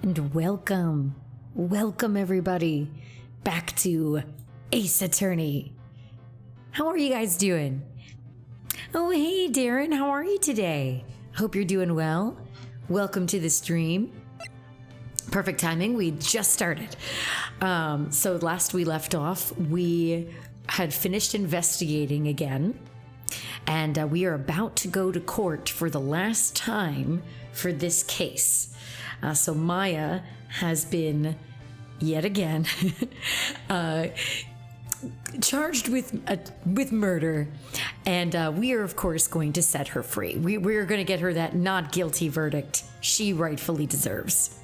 And welcome everybody back to Ace Attorney. How are you guys doing? Oh, hey Darren, how are you today? Hope you're doing well. Welcome to the stream. Perfect timing, we just started. So last we left off, we had finished investigating again, and we are about to go to court for the last time for this case. So Maya has been, yet again, charged with murder, and we are of course going to set her free. We're going to get her that not guilty verdict she rightfully deserves.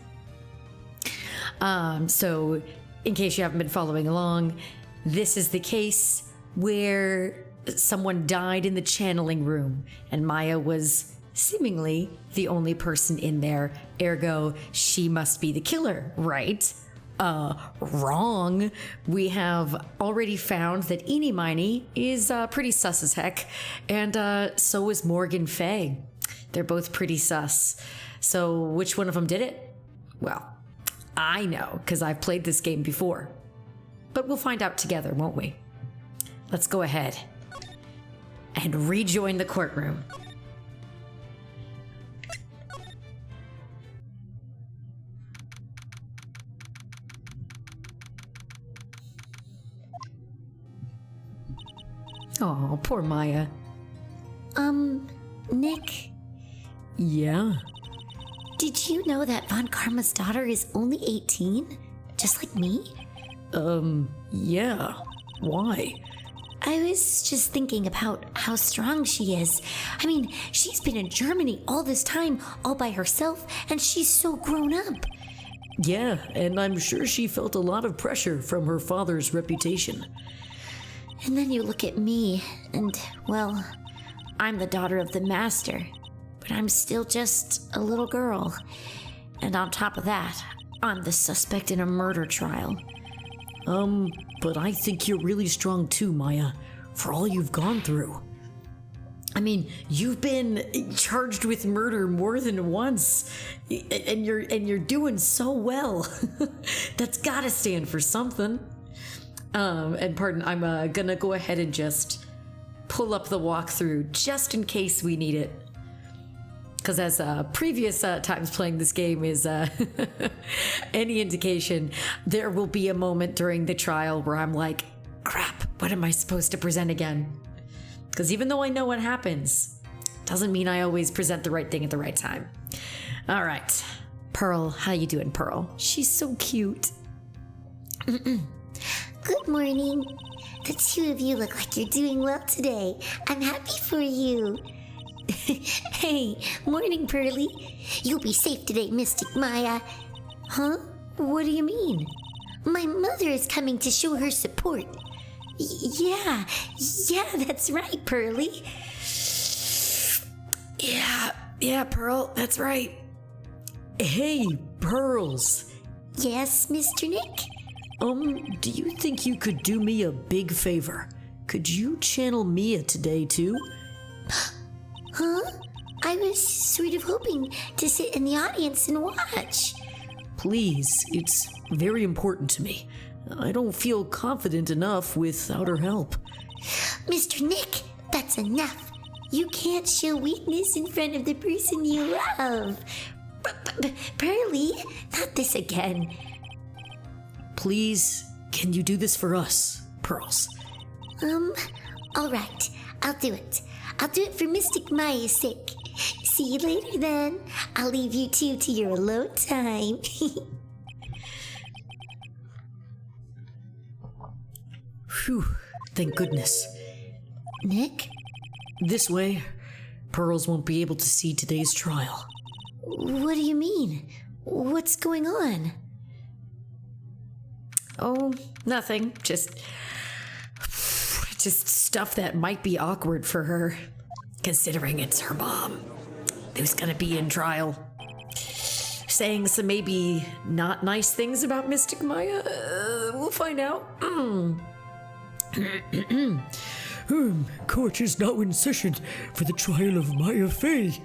So in case you haven't been following along, this is the case where someone died in the channeling room, and Maya was seemingly the only person in there, ergo she must be the killer, right? Wrong. We have already found that Eenie Miney is pretty sus as heck, and so is Morgan Fay. They're both pretty sus. So which one of them did it? Well, I know, because I've played this game before. But we'll find out together, won't we? Let's go ahead and rejoin the courtroom. Oh, poor Maya. Nick, Yeah? did you know that Von Karma's daughter is only 18? Just like me? Yeah. Why? I was just thinking about how strong she is. I mean, she's been in Germany all this time, all by herself, and she's so grown up. Yeah, and I'm sure she felt a lot of pressure from her father's reputation. And then you look at me, and, well, I'm the daughter of the master, but I'm still just a little girl. And on top of that, I'm the suspect in a murder trial. But I think you're really strong too, Maya, for all you've gone through. I mean, you've been charged with murder more than once, and you're doing so well. That's gotta stand for something. And pardon, I'm gonna go ahead and just pull up the walkthrough just in case we need it. Because as previous times playing this game is any indication, there will be a moment during the trial where I'm like, crap, what am I supposed to present again? Because even though I know what happens, doesn't mean I always present the right thing at the right time. All right, Pearl, how you doing, Pearl? She's so cute. Good morning. The two of you look like you're doing well today. I'm happy for you. Hey, morning, Pearly. You'll be safe today, Mystic Maya. Huh? What do you mean? My mother is coming to show her support. Yeah, that's right, Pearly. Yeah, Pearl, that's right. Hey, Pearls. Yes, Mr. Nick? Do you think you could do me a big favor? Could you channel Mia today, too? Huh? I was sort of hoping to sit in the audience and watch. Please, it's very important to me. I don't feel confident enough without her help. Mr. Nick, that's enough. You can't show weakness in front of the person you love. Pearly, not this again. Please, can you do this for us, Pearls? All right, I'll do it. I'll do it for Mystic Maya's sake. See you later then. I'll leave you two to your alone time. Phew, thank goodness. Nick? This way, Pearls won't be able to see today's trial. What do you mean? What's going on? Oh, nothing. Just stuff that might be awkward for her, considering it's her mom who's gonna be in trial. Saying some maybe not nice things about Mystic Maya. We'll find out. Court is now in session for the trial of Maya Fey.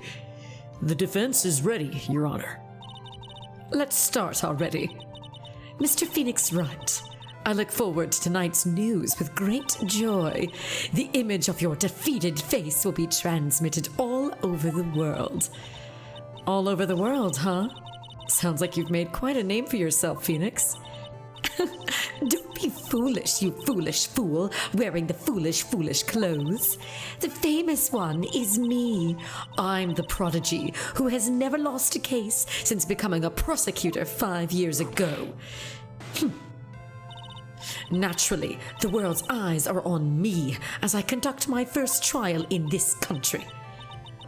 The defense is ready, Your Honor. let's start already. Mr. Phoenix Wright, I look forward to tonight's news with great joy. The image of your defeated face will be transmitted all over the world. All over the world, huh? Sounds like you've made quite a name for yourself, Phoenix. Don't be foolish, you foolish fool, wearing the foolish clothes. The famous one is me. I'm the prodigy who has never lost a case since becoming a prosecutor 5 years ago. Naturally, the world's eyes are on me as I conduct my first trial in this country.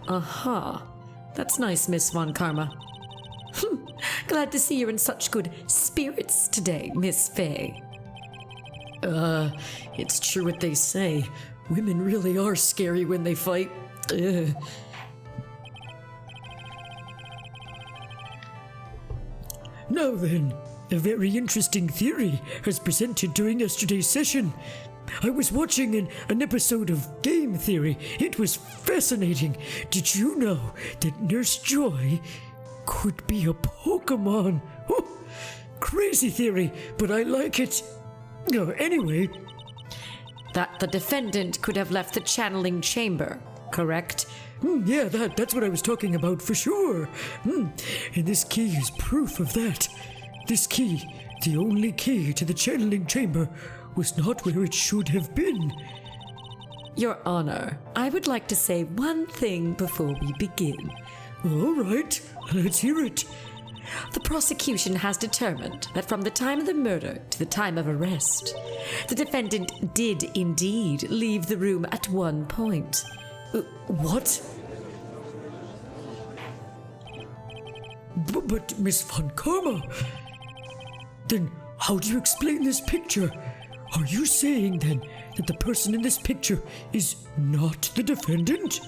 Aha, that's nice, Miss Von Karma. Glad to see you're in such good spirits today, Miss Faye. It's true what they say. Women really are scary when they fight. Now then, a very interesting theory was presented during yesterday's session. I was watching an episode of Game Theory. It was fascinating. Did you know that Nurse Joy could be a Pokemon? Oh, crazy theory, but I like it. Anyway. That the defendant could have left the channeling chamber, correct? Yeah, that's what I was talking about for sure. And this key is proof of that. This key, the only key to the channeling chamber, was not where it should have been. Your Honor, I would like to say one thing before we begin. All right, let's hear it. The prosecution has determined that from the time of the murder to the time of arrest, the defendant did indeed leave the room at one point. What? But Miss Von Karma, then how do you explain this picture? Are you saying then that the person in this picture is not the defendant?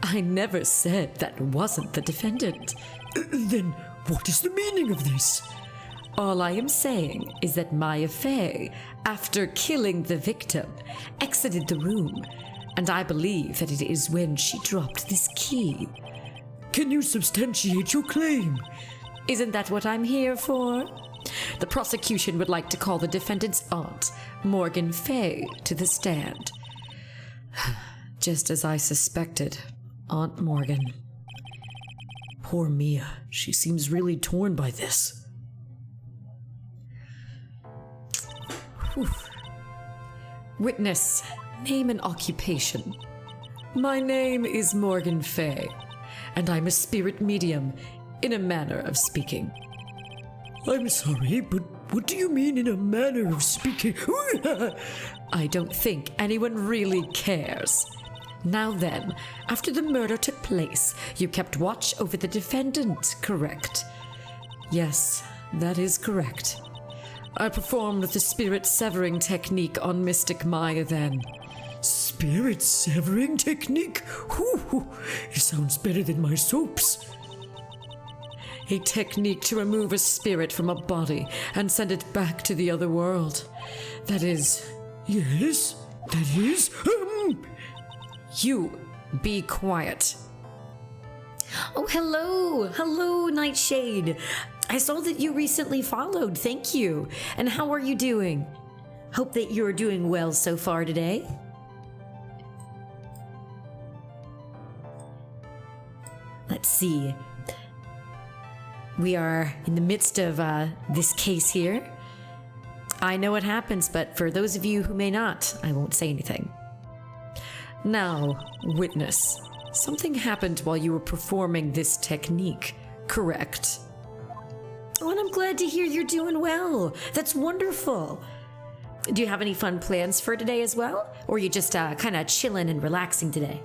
I never said that wasn't the defendant. Then what is the meaning of this? All I am saying is that Maya Fey, after killing the victim, exited the room, and I believe that it is when she dropped this key. Can you substantiate your claim? Isn't that what I'm here for? The prosecution would like to call the defendant's aunt, Morgan Fey, to the stand. Just as I suspected, Aunt Morgan. Poor Mia, she seems really torn by this. Whew. Witness, name and occupation. My name is Morgan Fey, and I'm a spirit medium, in a manner of speaking. I'm sorry, but what do you mean in a manner of speaking? I don't think anyone really cares. Now then, after the murder took place, you kept watch over the defendant, correct? Yes, that is correct. I performed the spirit severing technique on Mystic Maya then. Spirit severing technique? Whew, it sounds better than my soaps. A technique to remove a spirit from a body and send it back to the other world. That is... Yes, that is... You, be quiet. Oh, hello. Hello, Nightshade. I saw that you recently followed. Thank you. And how are you doing? Hope that you're doing well so far today. Let's see. We are in the midst of this case here. I know what happens, but for those of you who may not, I won't say anything. Now, witness, something happened while you were performing this technique, correct? Oh, and I'm glad to hear you're doing well. That's wonderful. Do you have any fun plans for today as well? Or are you just kind of chilling and relaxing today?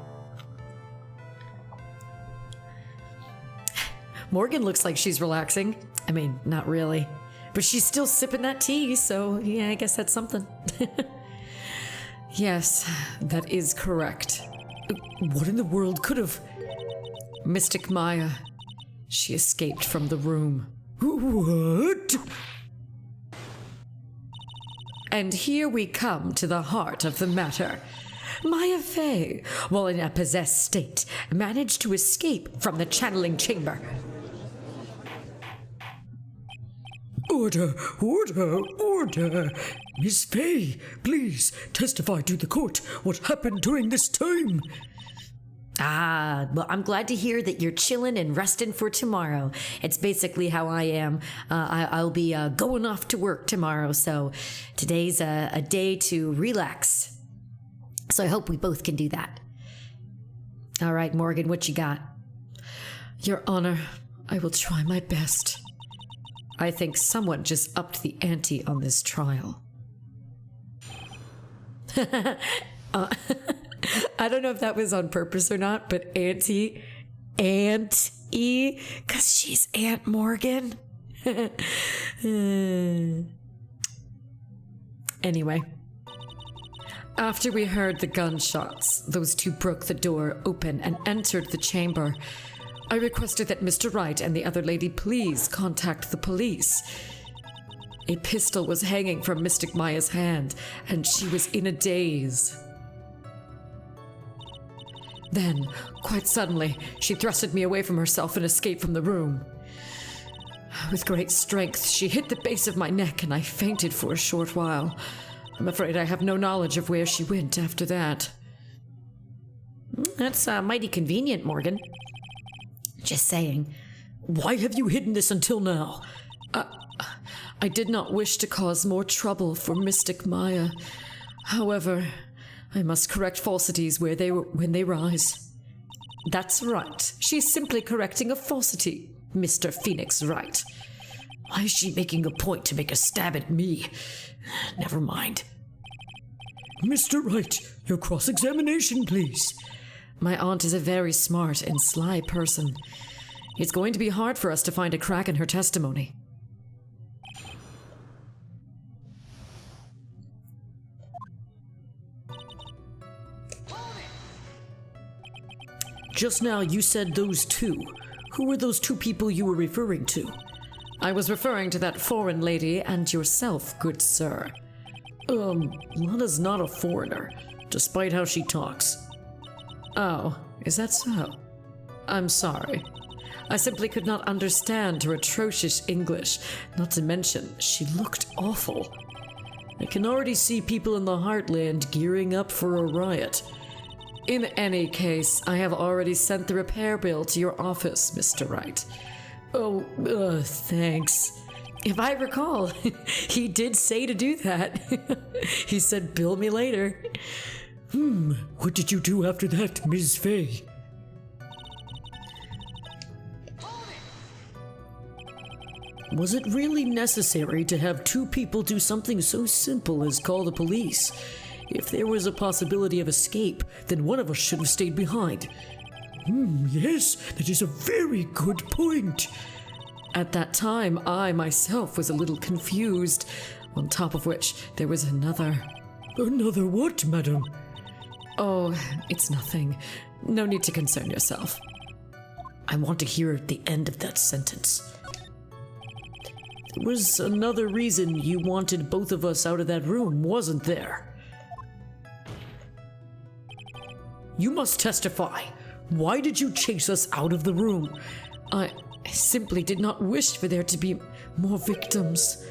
Morgan looks like she's relaxing. I mean, not really. But she's still sipping that tea, so yeah, I guess that's something. Yes, that is correct. What in the world could have... Mystic Maya. She escaped from the room. What? And here we come to the heart of the matter. Maya Fey, while in a possessed state, managed to escape from the channeling chamber. Order, order, order. Miss Fay, please testify to the court what happened during this time. Ah, well, I'm glad to hear that you're chilling and resting for tomorrow. It's basically how I am. I'll be going off to work tomorrow, so today's a day to relax. So I hope we both can do that. All right, Morgan, what you got? Your Honor, I will try my best. I think someone just upped the ante on this trial. I don't know if that was on purpose or not, but Aunt-E, because she's Aunt Morgan. Anyway, after we heard the gunshots, those two broke the door open and entered the chamber. I requested that Mr. Wright and the other lady please contact the police. A pistol was hanging from Mystic Maya's hand, and she was in a daze. Then, quite suddenly, she thrusted me away from herself and escaped from the room. With great strength, she hit the base of my neck, and I fainted for a short while. I'm afraid I have no knowledge of where she went after that. That's mighty convenient, Morgan. Just saying. Why have you hidden this until now? I did not wish to cause more trouble for Mystic Maya. However, I must correct falsities when they rise. That's right. She's simply correcting a falsity, Mr. Phoenix Wright. Why is she making a point to make a stab at me? Never mind. Mr. Wright, your cross-examination, please. My aunt is a very smart and sly person. It's going to be hard for us to find a crack in her testimony. Just now you said those two. Who were those two people you were referring to? I was referring to that foreign lady and yourself, good sir. Lana's not a foreigner, despite how she talks. Oh, is that so? I'm sorry. I simply could not understand her atrocious English, not to mention she looked awful. I can already see people in the Heartland gearing up for a riot. In any case, I have already sent the repair bill to your office, Mr. Wright. Oh, thanks. If I recall, he did say to do that. He said, bill me later. What did you do after that, Ms. Fay? Was it really necessary to have two people do something so simple as call the police? If there was a possibility of escape, then one of us should have stayed behind. Yes, that is a very good point. At that time, I myself was a little confused, on top of which there was another... Another what, madam? Oh, it's nothing. No need to concern yourself. I want to hear the end of that sentence. There was another reason you wanted both of us out of that room, wasn't there? You must testify. Why did you chase us out of the room? I simply did not wish for there to be more victims.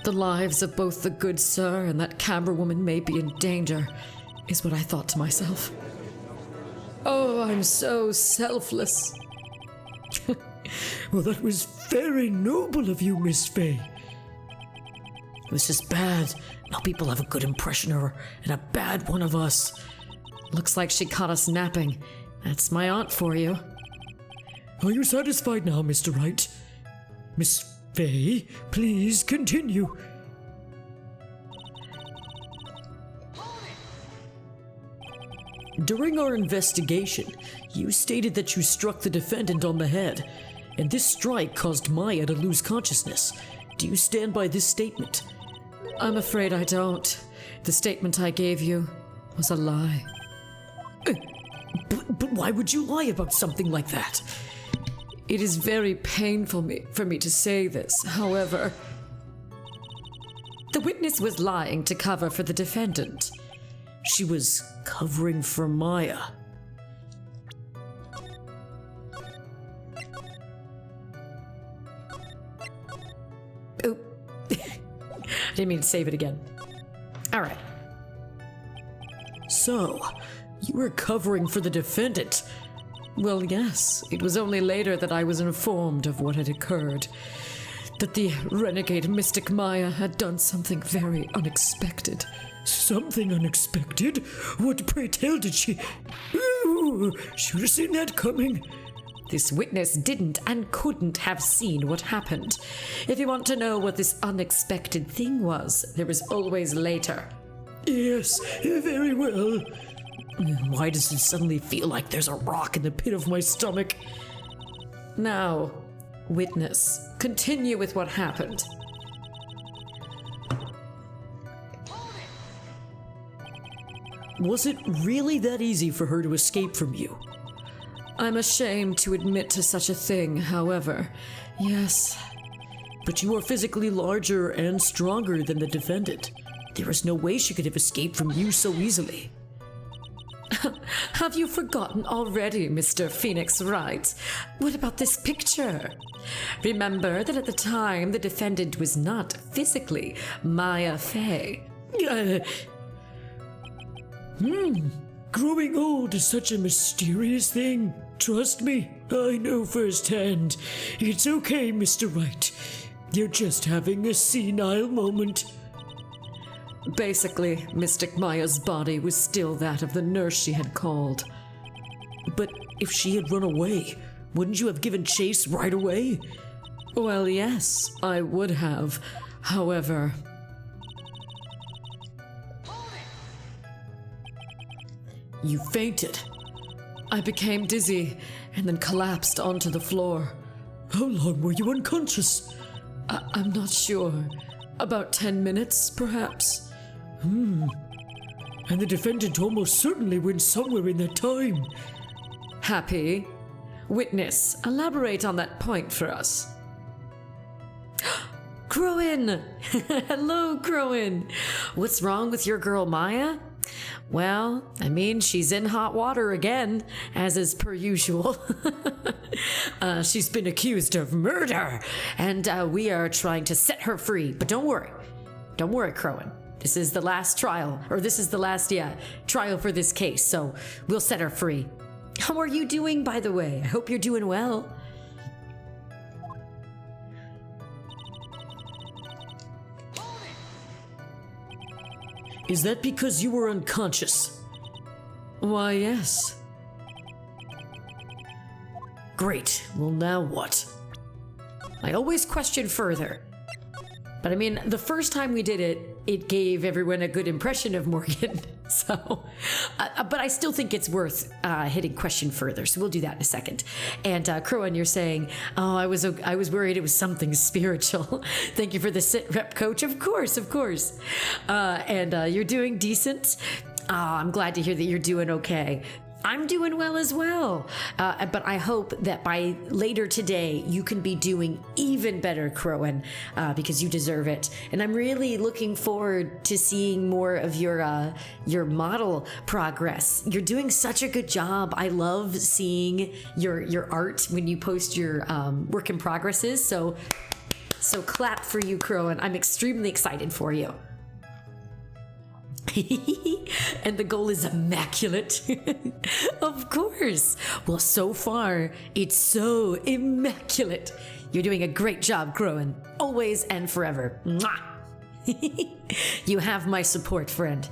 The lives of both the good sir and that camera woman may be in danger, is what I thought to myself. Oh, I'm so selfless. Well, that was very noble of you, Miss Fay. It was just bad. Now people have a good impression of her and a bad one of us. Looks like she caught us napping. That's my aunt for you. Are you satisfied now, Mr. Wright? Miss Fay, please continue. During our investigation, you stated that you struck the defendant on the head, and this strike caused Maya to lose consciousness. Do you stand by this statement? I'm afraid I don't. The statement I gave you was a lie. But why would you lie about something like that? It is very painful for me to say this, however. The witness was lying to cover for the defendant. She was covering for Maya. I didn't mean to save it again. All right. So, you were covering for the defendant. Well, yes. It was only later that I was informed of what had occurred. That the renegade mystic Maya had done something very unexpected. Something unexpected? What, pray tell, did she? Ooh, should have seen that coming. This witness didn't and couldn't have seen what happened. If you want to know what this unexpected thing was, there was always later. Yes, very well. Why does it suddenly feel like there's a rock in the pit of my stomach? Now, witness, continue with what happened. Was it really that easy for her to escape from you? I'm ashamed to admit to such a thing, however, yes. But you are physically larger and stronger than the defendant. There is no way she could have escaped from you so easily. Have you forgotten already, Mr. Phoenix Wright? What about this picture? Remember that at the time the defendant was not physically Maya Fey. Growing old is such a mysterious thing. Trust me, I know firsthand. It's okay, Mr. Wright. You're just having a senile moment. Basically, Mystic Maya's body was still that of the nurse she had called. But if she had run away, wouldn't you have given chase right away? Well, yes, I would have. However... You fainted. I became dizzy and then collapsed onto the floor. How long were you unconscious? I'm not sure. About 10 minutes, perhaps. And the defendant almost certainly went somewhere in that time. Happy? Witness, elaborate on that point for us. Crowin! Hello, Crowin! What's wrong with your girl Maya? Well, I mean, she's in hot water again, as is per usual. She's been accused of murder, and we are trying to set her free. But don't worry, Crowin. This is the last trial, or this is the last, trial for this case, so we'll set her free. How are you doing, by the way? I hope you're doing well. Is that because you were unconscious? Why, yes. Great. Well, now what? I always question further. But I mean, the first time we did it, it gave everyone a good impression of Morgan. So, but I still think it's worth hitting question further. So we'll do that in a second. And Crowin, you're saying, oh, I was worried it was something spiritual. Thank you for the sit rep, coach. Of course. And you're doing decent. I'm glad to hear that you're doing okay. I'm doing well as well. But I hope that by later today, you can be doing even better, Crowin, because you deserve it. And I'm really looking forward to seeing more of your model progress. You're doing such a good job. I love seeing your art when you post your work in progresses. So clap for you, Crowin. I'm extremely excited for you. And the goal is immaculate. Of course. Well, so far, it's so immaculate. You're doing a great job, Crowin. Always and forever. Mwah! You have my support, friend.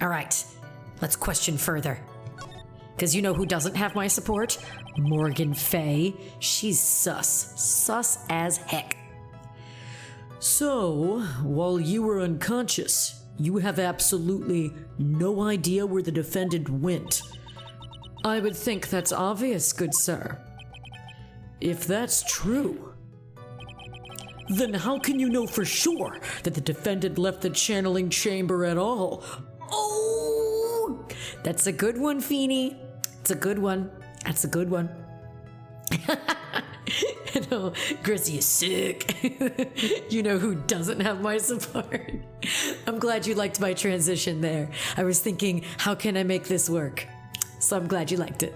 All right, let's question further. Because you know who doesn't have my support? Morgan Fay. She's sus as heck. So, while you were unconscious, you have absolutely no idea where the defendant went. I would think that's obvious, good sir. If that's true, then how can you know for sure that the defendant left the channeling chamber at all? Oh, that's a good one, Feeny. It's a good one. That's a good one. You know, Grizzy is sick. You know who doesn't have my support? I'm glad you liked my transition there. I was thinking, how can I make this work? So I'm glad you liked it.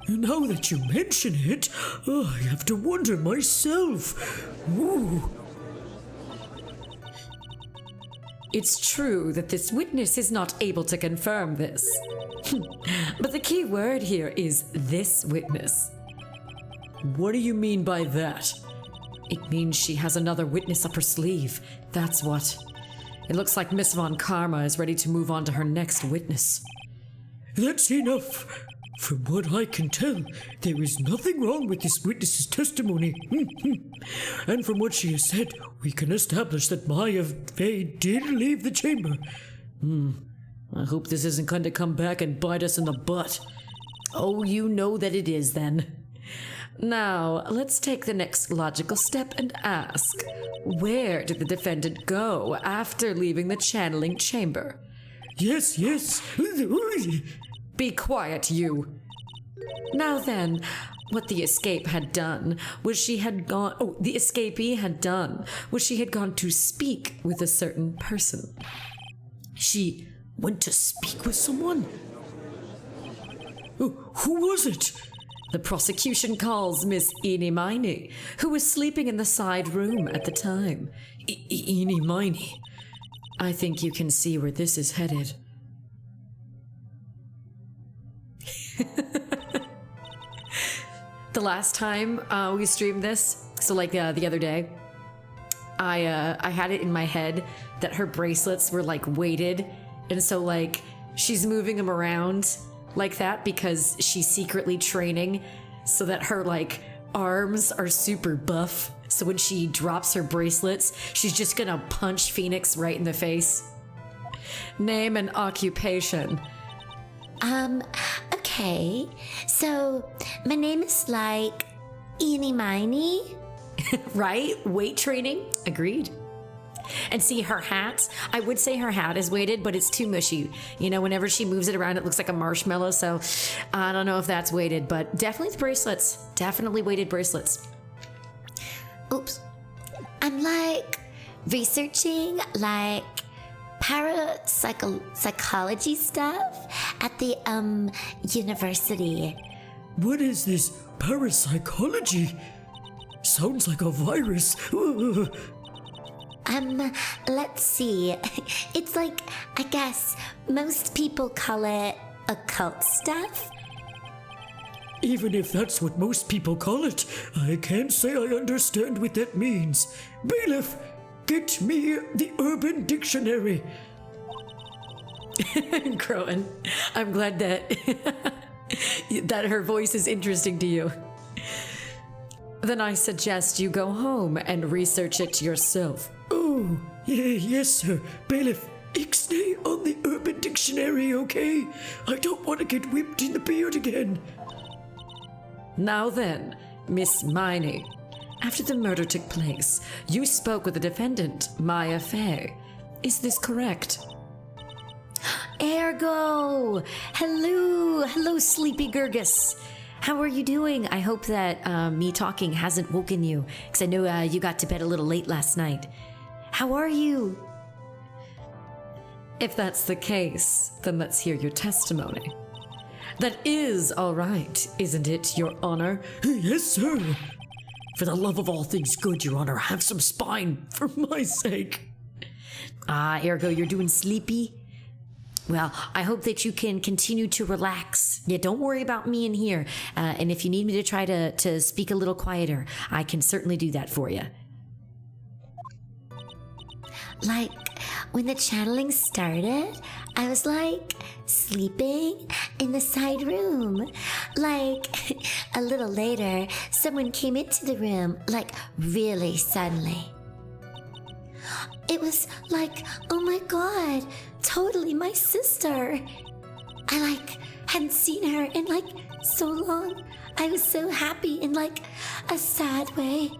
Now that you mention it, I have to wonder myself. Ooh. It's true that this witness is not able to confirm this. But the key word here is this witness. What do you mean by that? It means she has another witness up her sleeve. That's what. It looks like Miss Von Karma is ready to move on to her next witness. That's enough. From what I can tell, there is nothing wrong with this witness's testimony. And from what she has said, we can establish that Maya Fey did leave the chamber. I hope this isn't going to come back and bite us in the butt. Oh, you know that it is then. Now, let's take the next logical step and ask, where did the defendant go after leaving the channeling chamber? Yes. Be quiet, you. Now then, what the escapee had done was she had gone to speak with a certain person. She went to speak with someone? Who was it? The prosecution calls Miss Eenie Miney, who was sleeping in the side room at the time. Eenie Miney. I think you can see where this is headed. The last time we streamed this, so like the other day, I had it in my head that her bracelets were like weighted, and so like she's moving them around like that because she's secretly training so that her like arms are super buff. So when she drops her bracelets, she's just gonna punch Phoenix right in the face. Name and occupation. Okay. So, my name is like Eenie Miney. Right? Weight training? Agreed. And see her hat? I would say her hat is weighted, but it's too mushy. You know, whenever she moves it around, it looks like a marshmallow. So I don't know if that's weighted, but definitely the bracelets. Definitely weighted bracelets. Oops. I'm like researching like parapsychology stuff at the university. What is this parapsychology? Sounds like a virus. Let's see. It's like, I guess most people call it occult stuff. Even if that's what most people call it, I can't say I understand what that means. Bailiff, get me the Urban Dictionary. Crowan, I'm glad that that her voice is interesting to you. Then I suggest you go home and research it yourself. Oh, yes, sir. Bailiff, ixnay on the Urban Dictionary, okay? I don't want to get whipped in the beard again. Now then, Miss Miney, after the murder took place, you spoke with the defendant, Maya Fey. Is this correct? Ergo! Hello, Sleepy Gurgus. How are you doing? I hope that me talking hasn't woken you, because I know you got to bed a little late last night. How are you? If that's the case, then let's hear your testimony. That is all right, isn't it, Your Honor? Yes, sir. For the love of all things good, Your Honor, have some spine, for my sake. Ergo, you're doing sleepy? Well, I hope that you can continue to relax. Yeah, don't worry about me in here. And if you need me to try to speak a little quieter, I can certainly do that for you. Like, when the channeling started, I was like sleeping in the side room. Like, a little later, someone came into the room, like really suddenly. It was like, oh my god, totally my sister. I like hadn't seen her in like so long. I was so happy in like a sad way.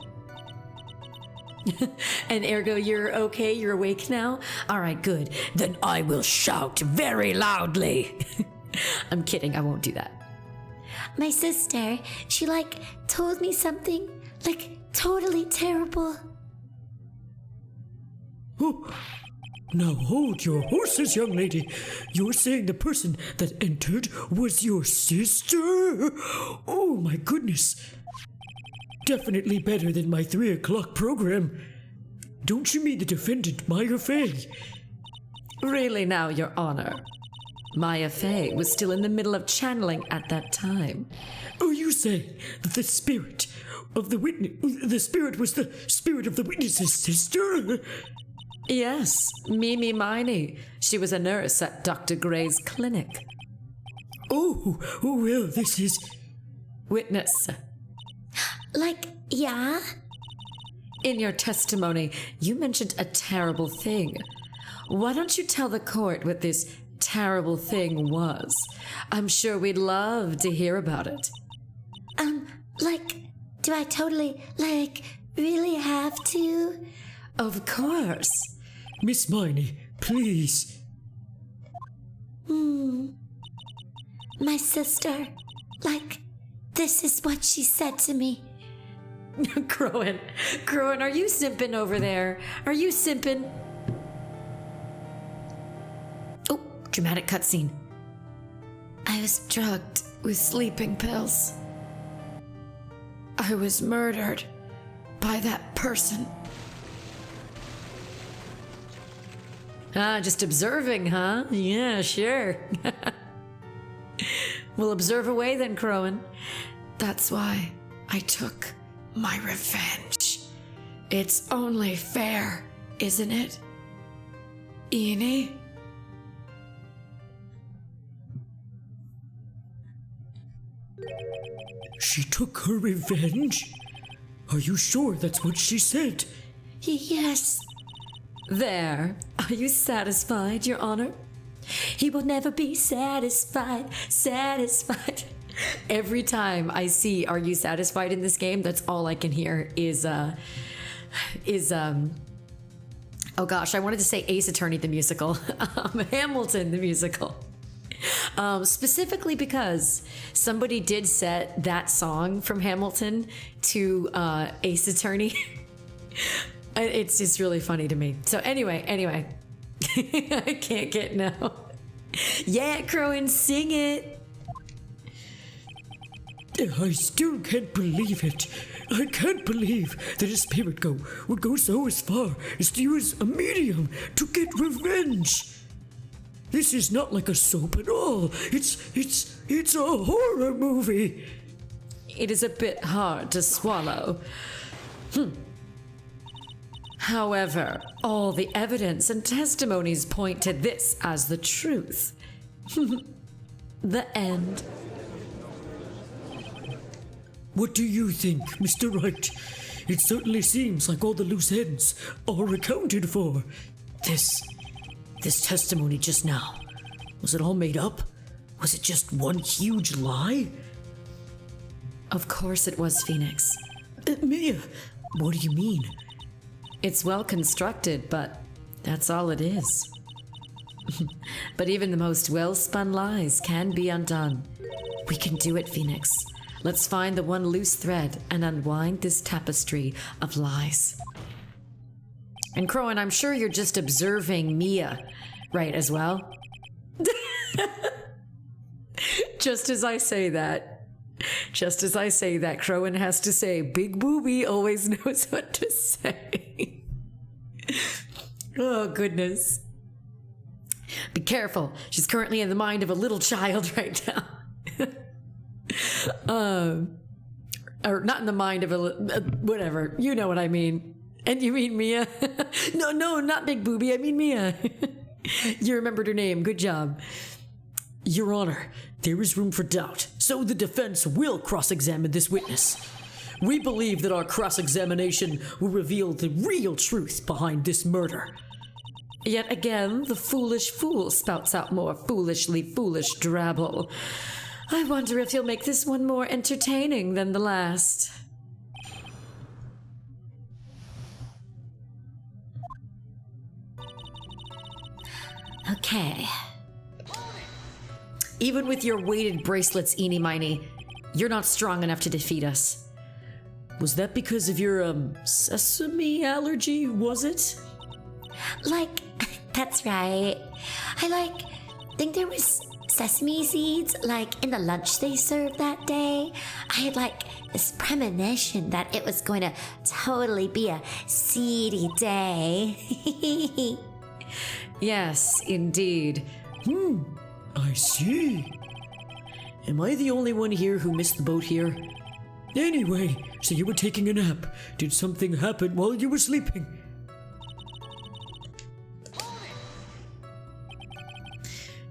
And ergo, you're okay? You're awake now? All right, good. Then I will shout very loudly. I'm kidding, I won't do that. My sister, she like told me something like totally terrible. Oh, now hold your horses, young lady. You're saying the person that entered was your sister? Oh my goodness. Definitely better than my 3 o'clock program. Don't you mean the defendant, Maya Fey? Really now, Your Honor. Maya Fey was still in the middle of channeling at that time. Oh, you say that the spirit of the witness, the spirit was the spirit of the witness's sister? Yes, Mimi Miney. She was a nurse at Dr. Gray's clinic. Oh, well, this is... Witness, Like, yeah? in your testimony, you mentioned a terrible thing. Why don't you tell the court what this terrible thing was? I'm sure we'd love to hear about it. Like, do I totally, like, really have to? Of course. Miss Miney, please. My sister, like, this is what she said to me. Crowan, are you simping over there? Are you simping? Oh, dramatic cutscene. I was drugged with sleeping pills. I was murdered by that person. Ah, just observing, huh? Yeah, sure. We'll observe away then, Crowan. That's why I took my revenge. It's only fair, isn't it? Eni? She took her revenge? Are you sure that's what she said? Yes. There. Are you satisfied, Your Honor? He will never be satisfied. Every time I see "Are you satisfied" in this game, that's all I can hear is oh gosh, I wanted to say Ace Attorney the musical, Hamilton the musical. Specifically because somebody did set that song from Hamilton to Ace Attorney. It's just really funny to me. So anyway, I can't get no. Yeah, Crowan, sing it. I still can't believe it. I can't believe that a spirit would go so as far as to use a medium to get revenge. This is not like a soap at all. It's a horror movie. It is a bit hard to swallow. However, all the evidence and testimonies point to this as the truth. The end. What do you think, Mr. Wright? It certainly seems like all the loose ends are accounted for. This testimony just now, was it all made up? Was it just one huge lie? Of course it was, Phoenix. Mia, what do you mean? It's well constructed, but that's all it is. But even the most well-spun lies can be undone. We can do it, Phoenix. Let's find the one loose thread and unwind this tapestry of lies. And Crowan, I'm sure you're just observing Mia, right, as well? Just as I say that, Crowan has to say, Big Booby always knows what to say. Oh, goodness. Be careful. She's currently in the mind of a little child right now. Or not in the mind of a whatever. You know what I mean. And you mean Mia? No, not Big Booby. I mean Mia. You remembered her name. Good job. Your Honor, there is room for doubt, so the defense will cross-examine this witness. We believe that our cross-examination will reveal the real truth behind this murder. Yet again, the foolish fool spouts out more foolishly foolish drabble. I wonder if he'll make this one more entertaining than the last. Okay. Even with your weighted bracelets, Eenie Miney, you're not strong enough to defeat us. Was that because of your, sesame allergy, was it? Like, that's right. I think there was sesame seeds, in the lunch they served that day. I had, this premonition that it was going to totally be a seedy day. Yes, indeed. I see. Am I the only one here who missed the boat here? Anyway, so you were taking a nap. Did something happen while you were sleeping?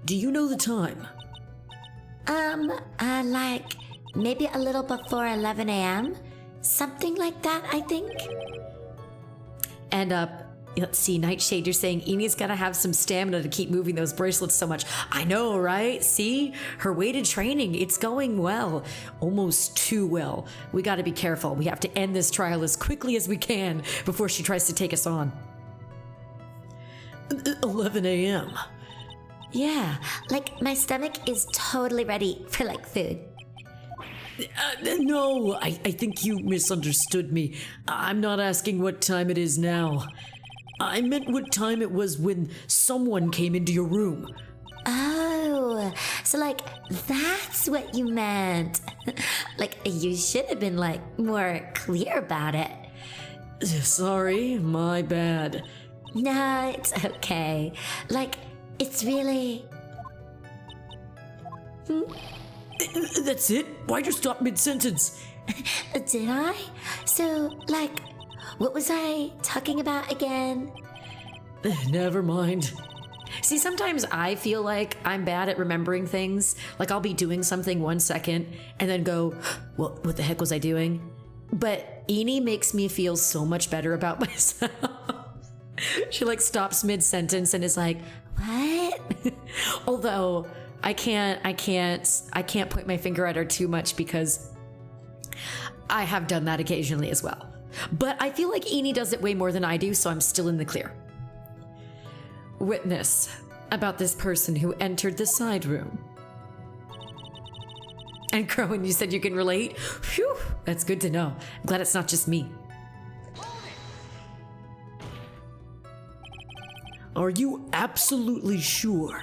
Do you know the time? Like maybe a little before 11 a.m.? Something like that, I think. And let's see, Nightshade, you're saying Enid's gotta have some stamina to keep moving those bracelets so much. I know, right? See? Her weighted training, it's going well. Almost too well. We gotta be careful. We have to end this trial as quickly as we can before she tries to take us on. 11 a.m. Yeah, like my stomach is totally ready for like food. No, I think you misunderstood me. I'm not asking what time it is now. I meant what time it was when someone came into your room. Oh, so like that's what you meant. Like you should have been like more clear about it. Sorry, my bad. No, it's okay. Like it's really... That's it? Why'd you stop mid-sentence? Did I? So, like, what was I talking about again? Never mind. See, sometimes I feel like I'm bad at remembering things. Like I'll be doing something 1 second and then go, what the heck was I doing? But Enid makes me feel so much better about myself. She like stops mid-sentence and is like, what? Although I can't point my finger at her too much because I have done that occasionally as well. But I feel like Enid does it way more than I do, so I'm still in the clear. Witness about this person who entered the side room. And Crowan, you said you can relate? Phew, that's good to know. I'm glad it's not just me. Are you absolutely sure?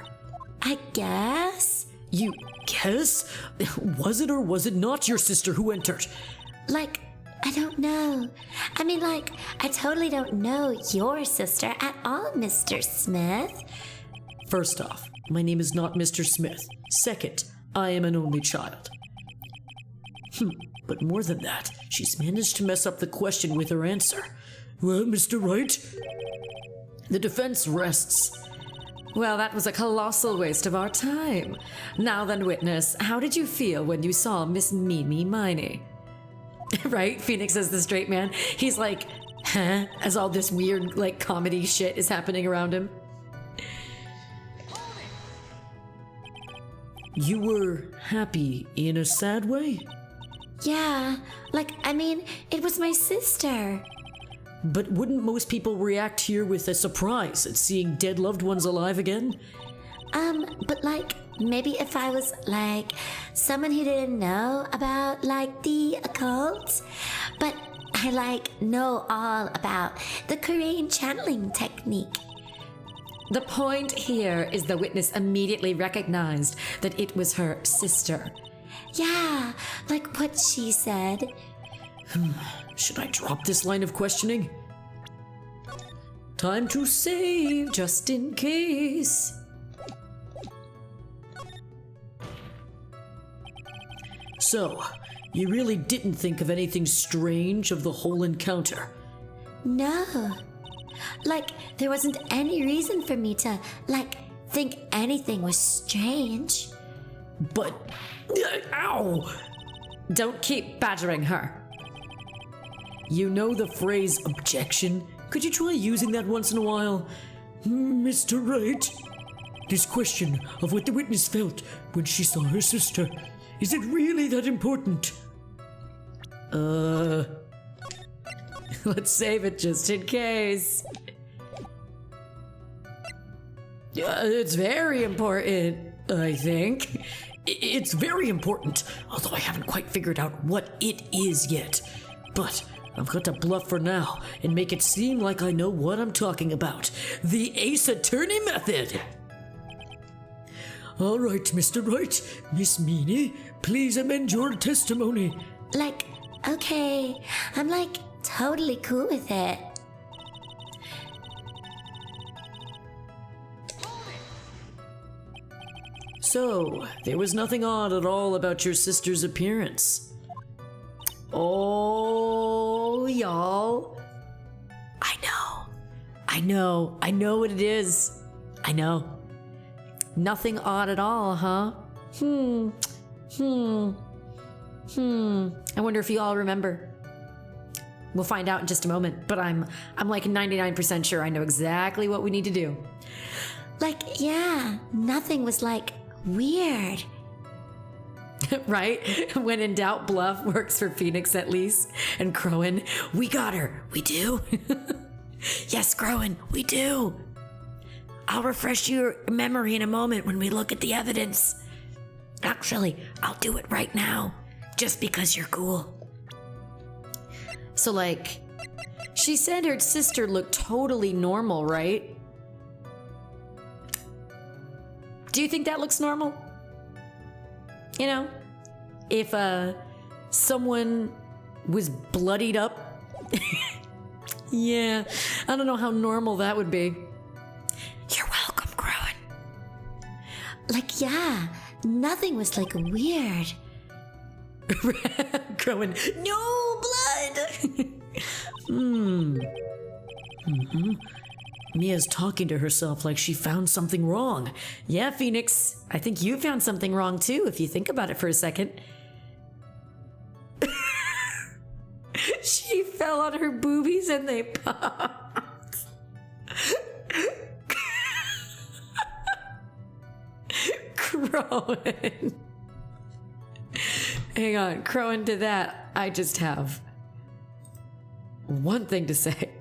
I guess. You guess? Was it or was it not your sister who entered? Like, I don't know. I mean, like, I totally don't know your sister at all, Mr. Smith. First off, my name is not Mr. Smith. Second, I am an only child. But more than that, she's managed to mess up the question with her answer. Well, Mr. Wright? The defense rests. Well, that was a colossal waste of our time. Now then, witness, how did you feel when you saw Miss Mimi Miney? Right? Phoenix is the straight man. He's like, huh? As all this weird, like, comedy shit is happening around him. You were happy in a sad way? Yeah, like, I mean, it was my sister. But wouldn't most people react here with a surprise at seeing dead loved ones alive again? But like, maybe if I was like someone who didn't know about like the occult, but I like know all about the Korean channeling technique. The point here is the witness immediately recognized that it was her sister. Yeah, like what she said. Should I drop this line of questioning? Time to save, just in case. So, you really didn't think of anything strange of the whole encounter? No. Like, there wasn't any reason for me to, like, think anything was strange. But... Ow! Don't keep badgering her. You know the phrase objection? Could you try using that once in a while? Mr. Wright? This question of what the witness felt when she saw her sister, is it really that important? Let's save it just in case. It's very important, I think. It's very important, although I haven't quite figured out what it is yet. But I've got to bluff for now and make it seem like I know what I'm talking about. The Ace Attorney method! All right, Mr. Wright. Miss Meanie, please amend your testimony. Like, okay, I'm like totally cool with it. So, there was nothing odd at all about your sister's appearance. Oh, y'all. I know what it is. I know. Nothing odd at all, huh? I wonder if you all remember. We'll find out in just a moment, but I'm like 99% sure I know exactly what we need to do. Like, yeah, nothing was like weird. Right? When in doubt, bluff works for Phoenix at least. And Crowan, we got her. We do? Yes, Crowan, we do. I'll refresh your memory in a moment when we look at the evidence. Actually, I'll do it right now, just because you're cool. So, like, she said her sister looked totally normal, right? Do you think that looks normal? You know, if someone was bloodied up, yeah, I don't know how normal that would be. You're welcome, Crowan. Like, yeah, nothing was like weird. Crowan, no blood. Mia's talking to herself like she found something wrong. Yeah, Phoenix, I think you found something wrong too, if you think about it for a second. She fell on her boobies and they popped. Crowan. Hang on, Crowan, to that, I just have one thing to say.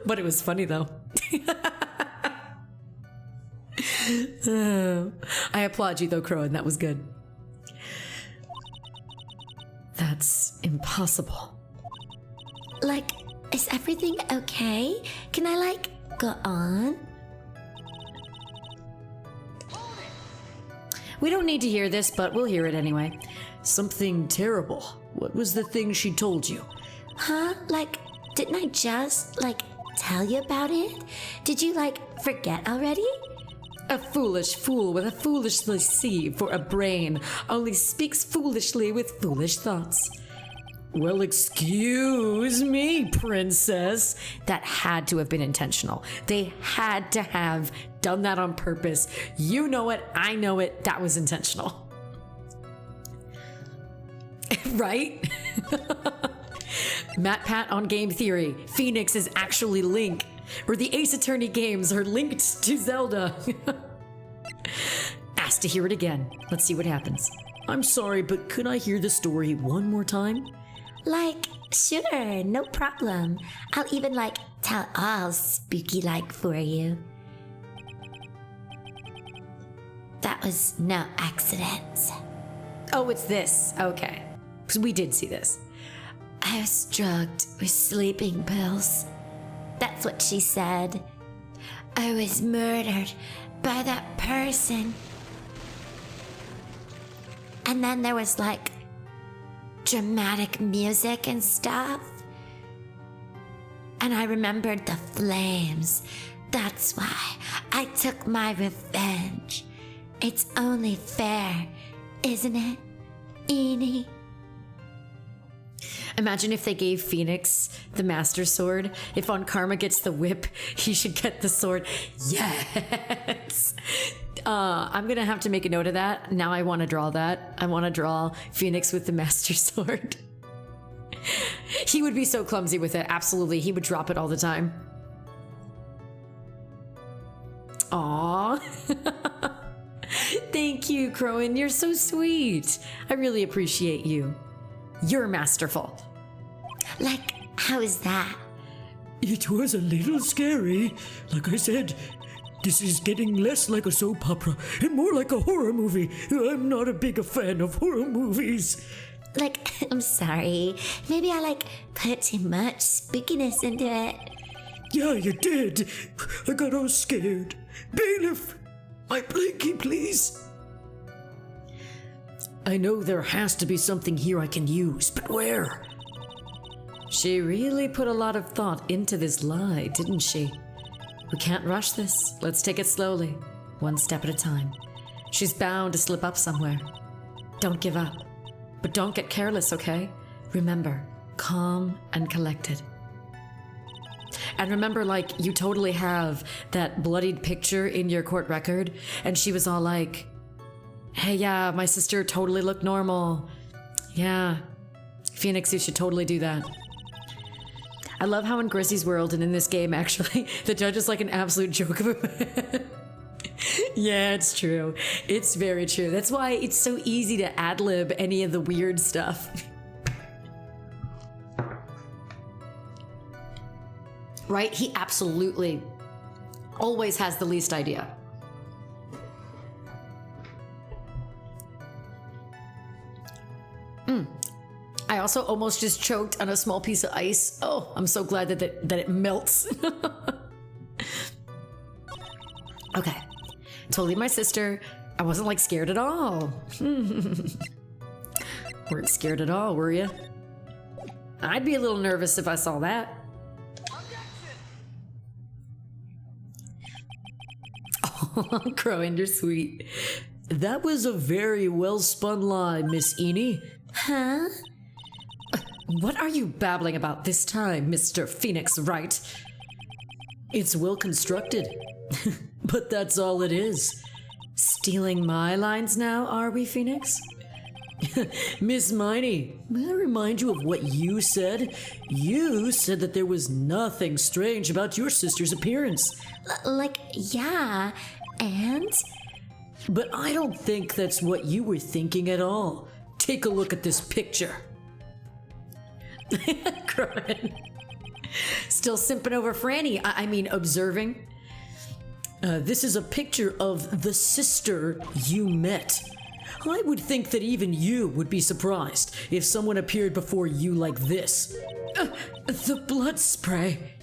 But it was funny though. I applaud you though, Crowan. That was good. That's impossible. Like, is everything okay? Can I, like, go on? We don't need to hear this, but we'll hear it anyway. Something terrible. What was the thing she told you? Huh? Like, didn't I just, like, tell you about it? Did you, like, forget already? A foolish fool with a foolishly sea for a brain only speaks foolishly with foolish thoughts. Well, excuse me, princess. That had to have been intentional. They had to have done that on purpose. You know it, I know it, that was intentional. Right? Matt Pat on Game Theory. Phoenix is actually Link. Or the Ace Attorney games are linked to Zelda. Asked to hear it again. Let's see what happens. I'm sorry, but could I hear the story one more time? Like, sure, no problem. I'll even, like, tell all spooky-like for you. That was no accident. Oh, it's this. Okay. Because we did see this. I was drugged with sleeping pills. That's what she said. I was murdered by that person. And then there was like dramatic music and stuff. And I remembered the flames. That's why I took my revenge. It's only fair, isn't it, Eenie? Imagine if they gave Phoenix the Master Sword. If on Karma gets the whip, he should get the sword. Yes! I'm going to have to make a note of that. Now I want to draw that. I want to draw Phoenix with the Master Sword. He would be so clumsy with it. Absolutely. He would drop it all the time. Aww. Thank you, Crowan. You're so sweet. I really appreciate you. You're masterful. Like, how is that? It was a little scary. Like I said, this is getting less like a soap opera and more like a horror movie. I'm not a big fan of horror movies. Like, I'm sorry. Maybe I, like, put too much spookiness into it. Yeah, you did. I got all scared. Bailiff, my blankie, please. I know there has to be something here I can use, but where? She really put a lot of thought into this lie, didn't she? We can't rush this. Let's take it slowly, one step at a time. She's bound to slip up somewhere. Don't give up. But don't get careless, okay? Remember, calm and collected. And remember, like, you totally have that bloodied picture in your court record, and she was all like, hey, yeah, my sister totally looked normal. Yeah, Phoenix, you should totally do that. I love how in Grissy's world and in this game, actually, the judge is like an absolute joke of a man. Yeah, it's true. It's very true. That's why it's so easy to ad-lib any of the weird stuff. Right? He absolutely always has the least idea. I also almost just choked on a small piece of ice. Oh, I'm so glad that it melts. Okay. Totally my sister. I wasn't like scared at all. Weren't scared at all, were you? I'd be a little nervous if I saw that. Oh, Crowing, you're sweet. That was a very well-spun lie, Miss Eni. Huh? What are you babbling about this time, Mr. Phoenix Wright? It's well constructed, but that's all it is. Stealing my lines now, are we, Phoenix? Miss Miney, may I remind you of what you said? You said that there was nothing strange about your sister's appearance. Yeah, and? But I don't think that's what you were thinking at all. Take a look at this picture. Crying. Still simping over Franny. I mean, observing. This is a picture of the sister you met. I would think that even you would be surprised if someone appeared before you like this. The blood spray.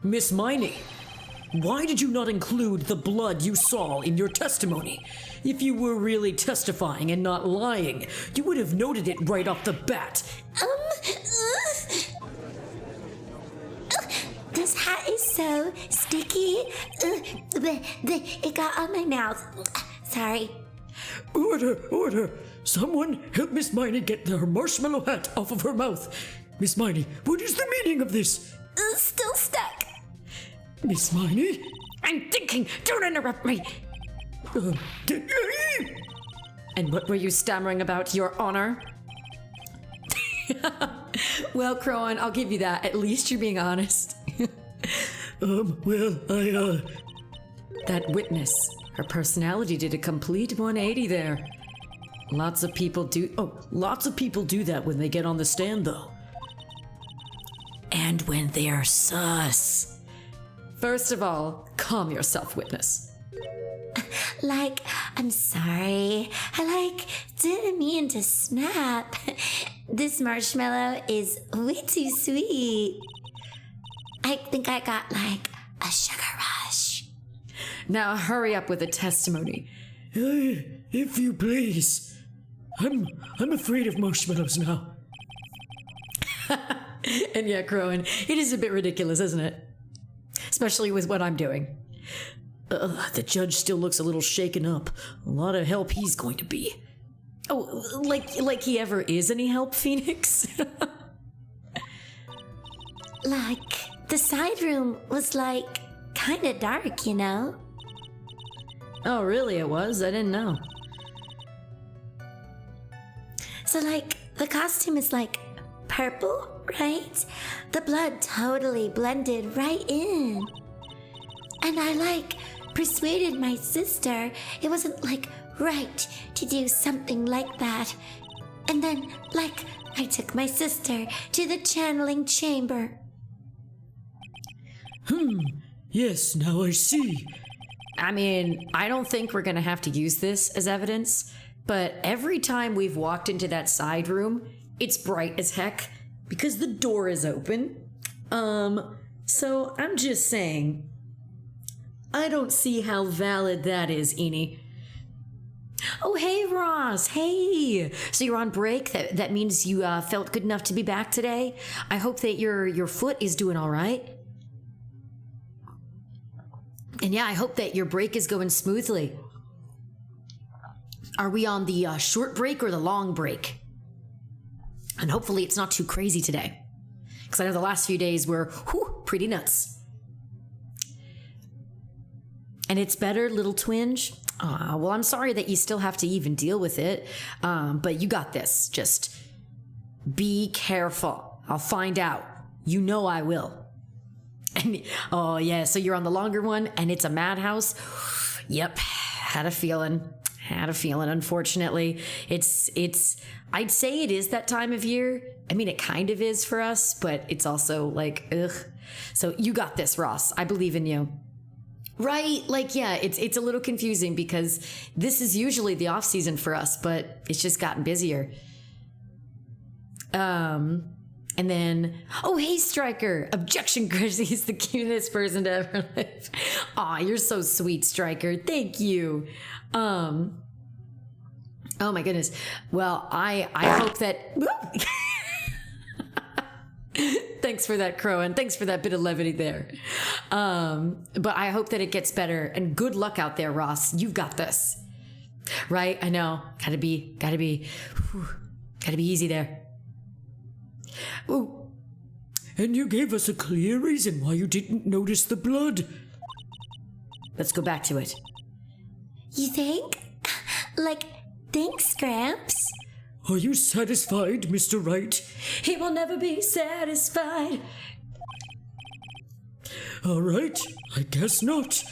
Miss Miney, why did you not include the blood you saw in your testimony? If you were really testifying and not lying, you would have noted it right off the bat. This hat is so sticky. It got on my mouth. Sorry. Order! Someone help Miss Miney get her marshmallow hat off of her mouth. Miss Miney, what is the meaning of this? Still stuck. Miss Miney? I'm thinking. Don't interrupt me. And what were you stammering about, Your Honor? Well, Crowan, I'll give you that. At least you're being honest. That witness, her personality did a complete 180 there. Lots of people do that when they get on the stand, though. And when they're sus. First of all, calm yourself, witness. I'm sorry. I didn't mean to snap. This marshmallow is way too sweet. I think I got a sugar rush. Now hurry up with the testimony. If you please. I'm afraid of marshmallows now. And yeah, Crowan, it is a bit ridiculous, isn't it? Especially with what I'm doing. The judge still looks a little shaken up. A lot of help he's going to be. Oh, like he ever is any help, Phoenix? The side room was kind of dark, you know? Oh, really? It was? I didn't know. So the costume is purple, right? The blood totally blended right in. And I persuaded my sister it wasn't right to do something like that. And then I took my sister to the channeling chamber. Yes, now I see. I mean, I don't think we're gonna have to use this as evidence, but every time we've walked into that side room, it's bright as heck because the door is open. So I'm just saying, I don't see how valid that is, Eni. Oh, hey, Ross. Hey. So you're on break? That means you felt good enough to be back today? I hope that your foot is doing all right. And yeah, I hope that your break is going smoothly. Are we on the short break or the long break? And hopefully it's not too crazy today. Because I know the last few days were pretty nuts. And it's better, little twinge? Well, I'm sorry that you still have to even deal with it. But you got this. Just be careful. I'll find out. You know I will. And, oh, yeah, so you're on the longer one, and it's a madhouse? Yep, had a feeling, unfortunately. I'd say it is that time of year. I mean, it kind of is for us, but it's also like, ugh. So you got this, Ross. I believe in you. Right, like, yeah, it's a little confusing because this is usually the off season for us, but it's just gotten busier. And then, oh, hey, Stryker. Objection, Grizzly. He's the cutest person to ever live. Aw, you're so sweet, Stryker. Thank you. Oh my goodness. Well, I hope that. Thanks for that, Crow, and thanks for that bit of levity there. But I hope that it gets better, and good luck out there, Ross. You've got this. Right? I know. Gotta be easy there. Oh, and you gave us a clear reason why you didn't notice the blood. Let's go back to it. You think? Like, thanks, Gramps. Are you satisfied, Mr. Wright? He will never be satisfied. All right, I guess not.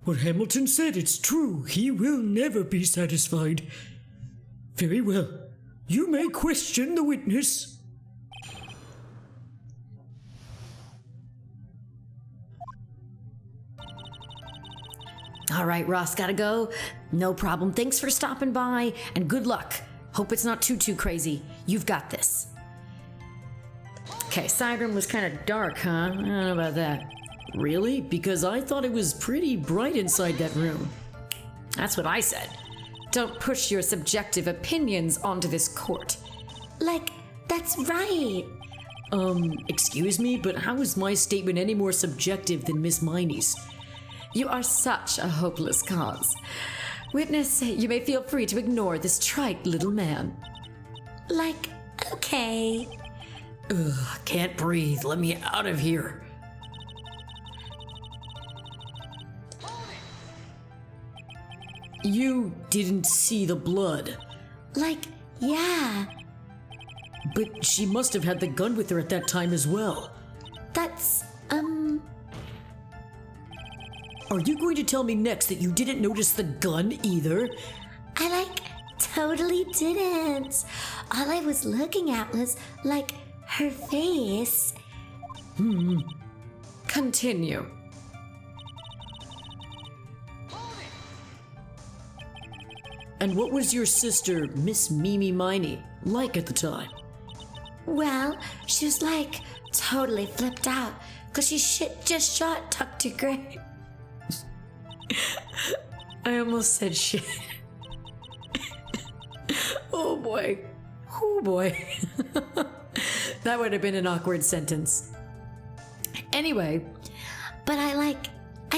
What Hamilton said, it's true. He will never be satisfied. Very well. You may question the witness. All right, Ross, gotta go. No problem. Thanks for stopping by, and good luck. Hope it's not too crazy. You've got this. Okay, side room was kind of dark, huh? I don't know about that. Really? Because I thought it was pretty bright inside that room. That's what I said. Don't push your subjective opinions onto this court. Like, that's right. Excuse me, but how is my statement any more subjective than Miss Miney's? You are such a hopeless cause. Witness, you may feel free to ignore this trite little man. Like, okay. Ugh, can't breathe. Let me out of here. You didn't see the blood. Like, yeah. But she must have had the gun with her at that time as well. That's, Are you going to tell me next that you didn't notice the gun either? I, like, totally didn't. All I was looking at was, like, her face. Continue. And what was your sister, Miss Mimi Miney, like at the time? Well, she was, like, totally flipped out, 'cause she just shot Dr. Gray. I almost said shit. Oh boy. Oh boy. That would have been an awkward sentence. Anyway. But I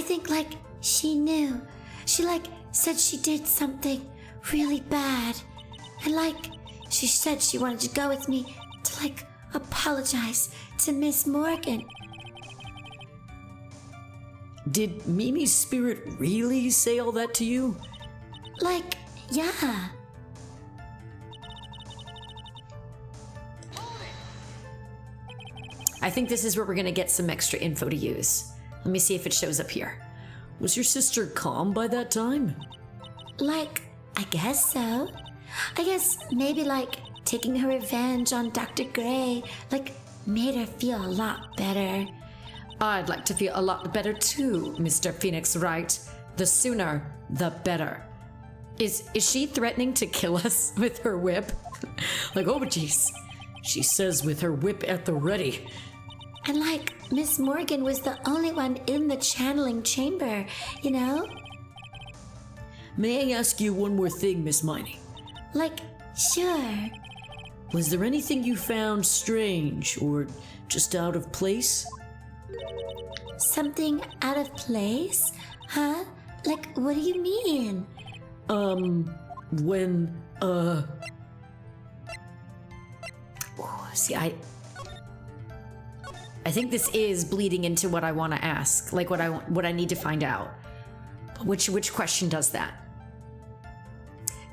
think, like, she knew. She, like, said she did something really bad. And, like, she said she wanted to go with me to, like, apologize to Miss Morgan. Did Mimi's spirit really say all that to you? Like, yeah. I think this is where we're gonna get some extra info to use. Let me see if it shows up here. Was your sister calm by that time? Like, I guess so. I guess maybe, like, taking her revenge on Dr. Gray, like, made her feel a lot better. I'd like to feel a lot better too, Mr. Phoenix Wright. The sooner, the better. Is she threatening to kill us with her whip? Like, oh jeez. She says with her whip at the ready. And, like, Miss Morgan was the only one in the channeling chamber, you know? May I ask you one more thing, Miss Miney? Like, sure. Was there anything you found strange or just out of place? Something out of place? Huh? Like, what do you mean? When, See, I think this is bleeding into what I want to ask, like what I need to find out. Which question does that?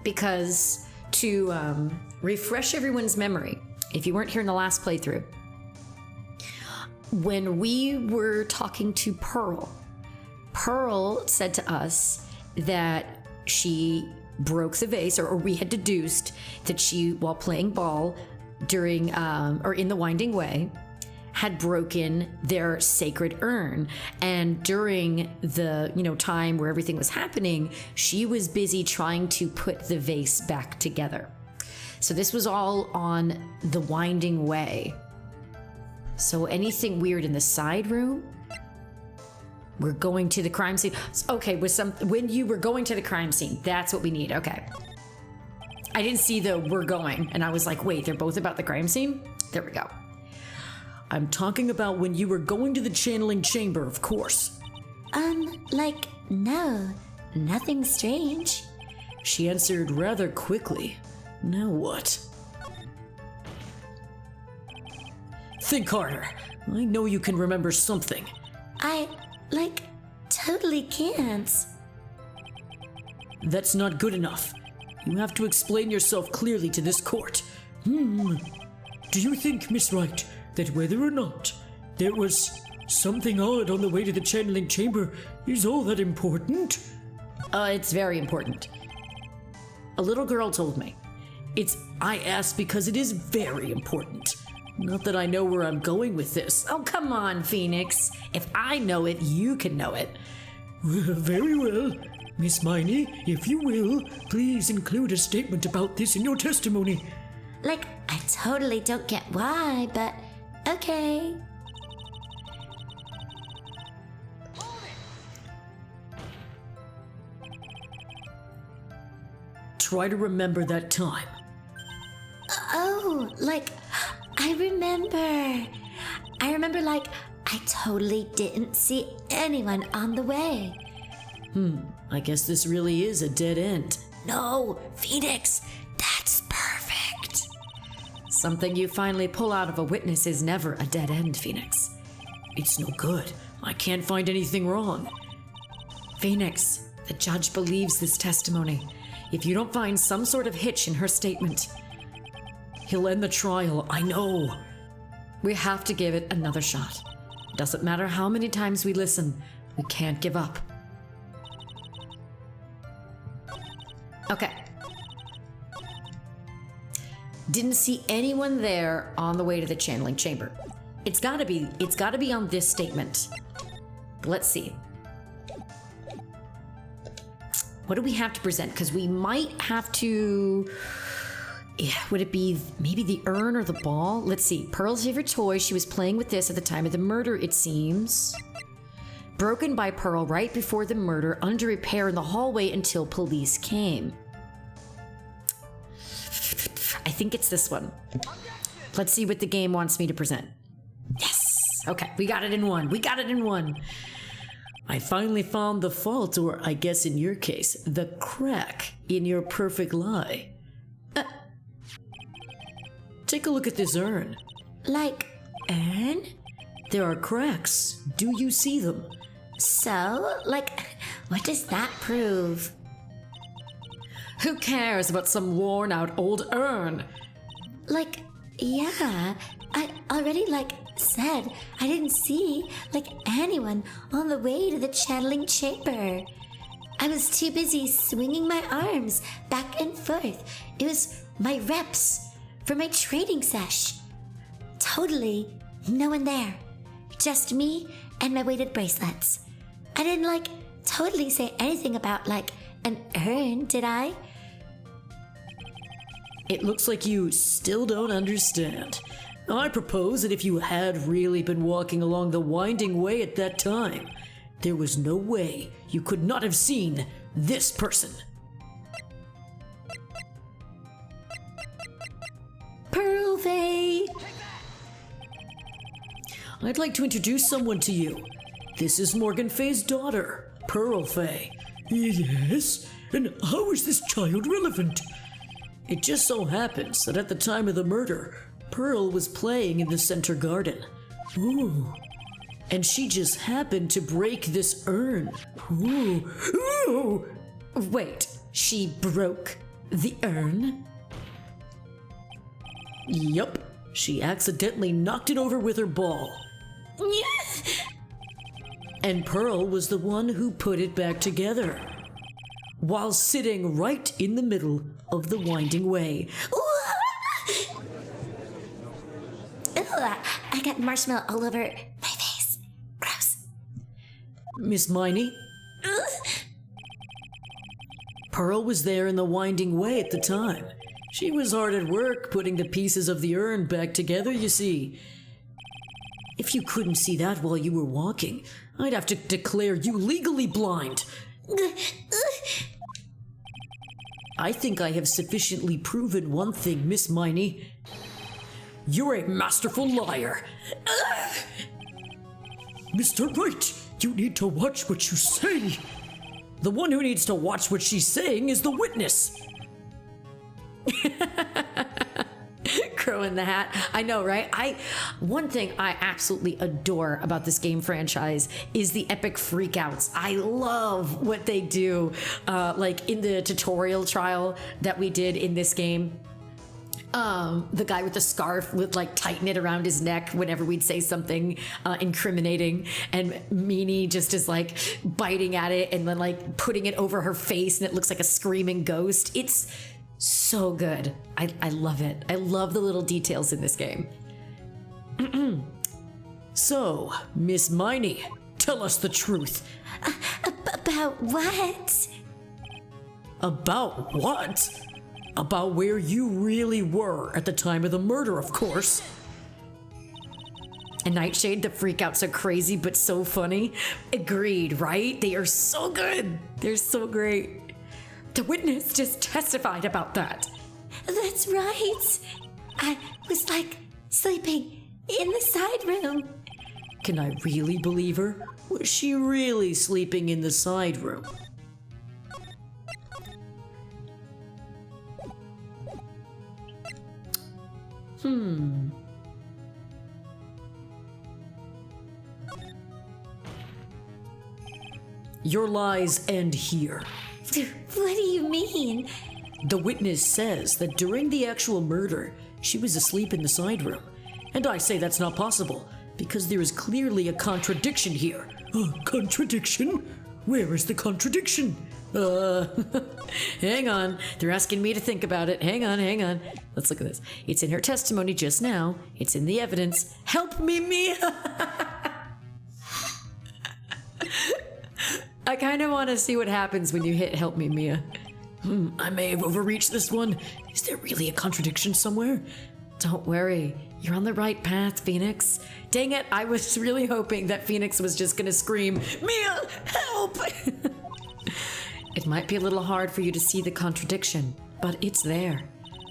Because to refresh everyone's memory, if you weren't here in the last playthrough, when we were talking to Pearl, Pearl said to us that she broke the vase, or we had deduced that she, while playing ball during or in the Winding Way, had broken their sacred urn. And during the time where everything was happening, she was busy trying to put the vase back together. So this was all on the Winding Way. So anything weird in the side room? We're going to the crime scene. Okay, when you were going to the crime scene, that's what we need. Okay. I didn't see the "we're going," and I was like, wait, they're both about the crime scene? There we go. I'm talking about when you were going to the channeling chamber, of course. Like, no, nothing strange. She answered rather quickly. Now what? Think harder. I know you can remember something. I, totally can't. That's not good enough. You have to explain yourself clearly to this court. Do you think, Miss Wright, that whether or not there was something odd on the way to the channeling chamber is all that important? It's very important. A little girl told me. I asked because it is very important. Not that I know where I'm going with this. Oh, come on, Phoenix. If I know it, you can know it. Very well. Miss Miney, if you will, please include a statement about this in your testimony. I totally don't get why, but okay. Try to remember that time. Oh, I remember, I totally didn't see anyone on the way. I guess this really is a dead end. No, Phoenix, that's perfect. Something you finally pull out of a witness is never a dead end, Phoenix. It's no good. I can't find anything wrong. Phoenix, the judge believes this testimony. If you don't find some sort of hitch in her statement, he'll end the trial, I know. We have to give it another shot. Doesn't matter how many times we listen, we can't give up. Okay. Didn't see anyone there on the way to the channeling chamber. It's gotta be on this statement. Let's see. What do we have to present? Because we might have to... would it be maybe the urn or the ball? Let's see. Pearl's favorite toy. She was playing with this at the time of the murder, it seems. Broken by Pearl right before the murder, under repair in the hallway until police came. I think it's this one. Let's see what the game wants me to present. Yes! Okay, we got it in one. I finally found the fault, or I guess in your case, the crack in your perfect lie. Take a look at this urn. Urn? There are cracks. Do you see them? So, what does that prove? Who cares about some worn out old urn? Yeah, I already, said I didn't see, anyone on the way to the channeling chamber. I was too busy swinging my arms back and forth. It was my reps for my training sesh. Totally no one there. Just me and my weighted bracelets. I didn't, totally say anything about, an urn, did I? It looks like you still don't understand. I propose that if you had really been walking along the Winding Way at that time, there was no way you could not have seen this person. Faye. I'd like to introduce someone to you. This is Morgan Faye's daughter, Pearl Faye. Yes? And how is this child relevant? It just so happens that at the time of the murder, Pearl was playing in the center garden. Ooh. And she just happened to break this urn. Ooh. Ooh. Wait, she broke the urn? Yup. She accidentally knocked it over with her ball. And Pearl was the one who put it back together, while sitting right in the middle of the winding way. I got marshmallow all over my face. Gross. Miss Miney? Pearl was there in the winding way at the time. She was hard at work putting the pieces of the urn back together, you see. If you couldn't see that while you were walking, I'd have to declare you legally blind. I think I have sufficiently proven one thing, Miss Miney. You're a masterful liar. Mr. Wright, you need to watch what you say. The one who needs to watch what she's saying is the witness. Crow in the hat. I know, right? One thing I absolutely adore about this game franchise is the epic freakouts. I love what they do. Like in the tutorial trial that we did in this game, the guy with the scarf would like tighten it around his neck whenever we'd say something incriminating, and Meanie just is like biting at it and then like putting it over her face, and it looks like a screaming ghost. It's so good. I love it. I love the little details in this game. So, Miss Miney, tell us the truth. About what? About what? About where you really were at the time of the murder, of course. And Nightshade, the freakouts are crazy but so funny. Agreed, right? They are so good. They're so great. The witness just testified about that. That's right. I was like sleeping in the side room. Can I really believe her? Was she really sleeping in the side room? Your lies end here. What do you mean? The witness says that during the actual murder, she was asleep in the side room. And I say that's not possible, because there is clearly a contradiction here. A contradiction? Where is the contradiction? Hang on. They're asking me to think about it. Hang on. Let's look at this. It's in her testimony just now. It's in the evidence. Help me, Mia! I kind of want to see what happens when you hit help me, Mia. I may have overreached this one. Is there really a contradiction somewhere? Don't worry. You're on the right path, Phoenix. Dang it, I was really hoping that Phoenix was just gonna scream, Mia, help! It might be a little hard for you to see the contradiction, but it's there.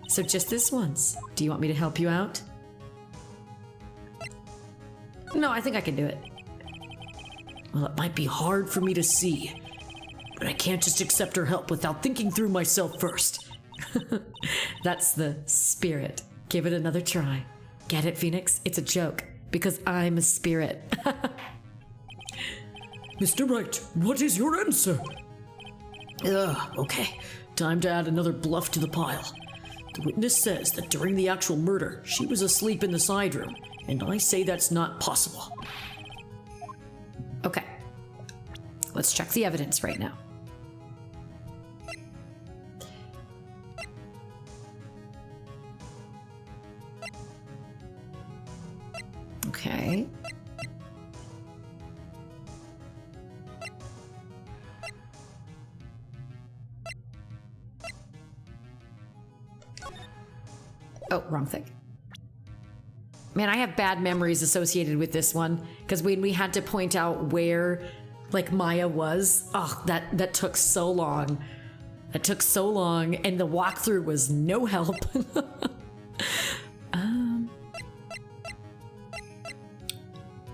So just this once, do you want me to help you out? No, I think I can do it. Well, it might be hard for me to see, but I can't just accept her help without thinking through myself first. That's the spirit. Give it another try. Get it, Phoenix? It's a joke, because I'm a spirit. Mr. Wright, what is your answer? Okay. Time to add another bluff to the pile. The witness says that during the actual murder, she was asleep in the side room, and I say that's not possible. Okay. Let's check the evidence right now. Okay. Oh, wrong thing. Man, I have bad memories associated with this one, because when we had to point out where, like, Maya was, that took so long. That took so long, and the walkthrough was no help.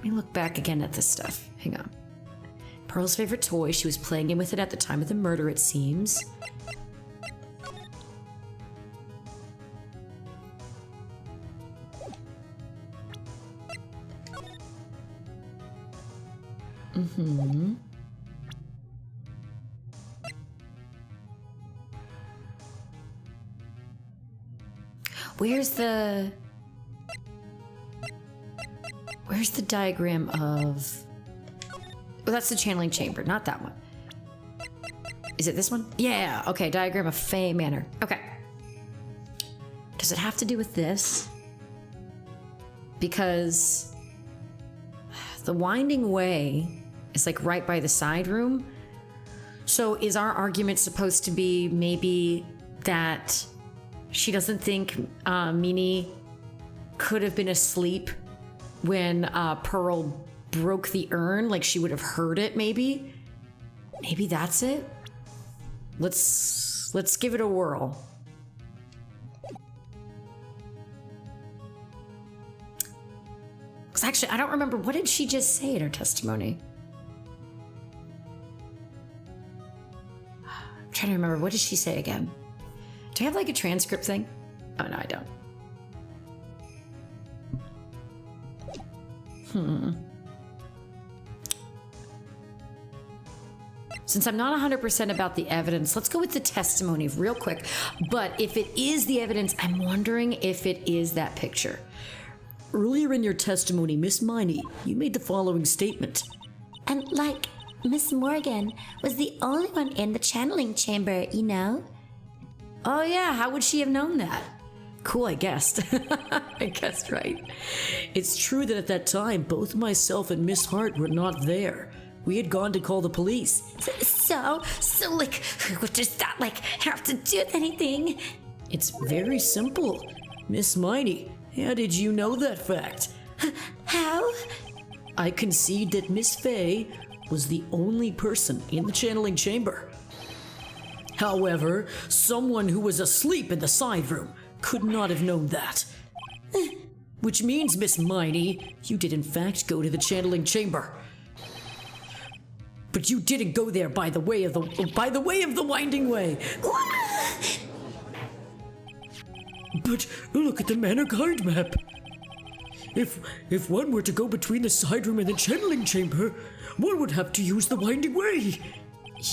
Let me look back again at this stuff. Hang on. Pearl's favorite toy. She was playing with it at the time of the murder, it seems. Mm-hmm. Where's the diagram of... Oh, that's the channeling chamber, not that one. Is it this one? Yeah, okay, diagram of Fey Manor. Okay. Does it have to do with this? Because the winding way is like right by the side room. So is our argument supposed to be maybe that she doesn't think Meanie could have been asleep when Pearl broke the urn? Like she would have heard it, maybe? Maybe that's it? Let's give it a whirl. Because actually, I don't remember. What did she just say in her testimony? I'm trying to remember. What did she say again? Do I have like a transcript thing? Oh, no, I don't. Since I'm not 100% about the evidence, let's go with the testimony real quick. But if it is the evidence, I'm wondering if it is that picture. Earlier in your testimony, Miss Miney, you made the following statement. And like, Miss Morgan was the only one in the channeling chamber, you know? Oh yeah, how would she have known that? Cool, I guessed. I guessed right. It's true that at that time, both myself and Miss Hart were not there. We had gone to call the police. So like, what does that like have to do with anything? It's very simple. Miss Miney, how did you know that fact? How? I concede that Miss Fey was the only person in the channeling chamber. However, someone who was asleep in the side room could not have known that. Which means, Miss Miney, you did in fact go to the channeling chamber. But you didn't go there by the way of the winding way. But look at the manor guide map. If one were to go between the side room and the channeling chamber, one would have to use the winding way.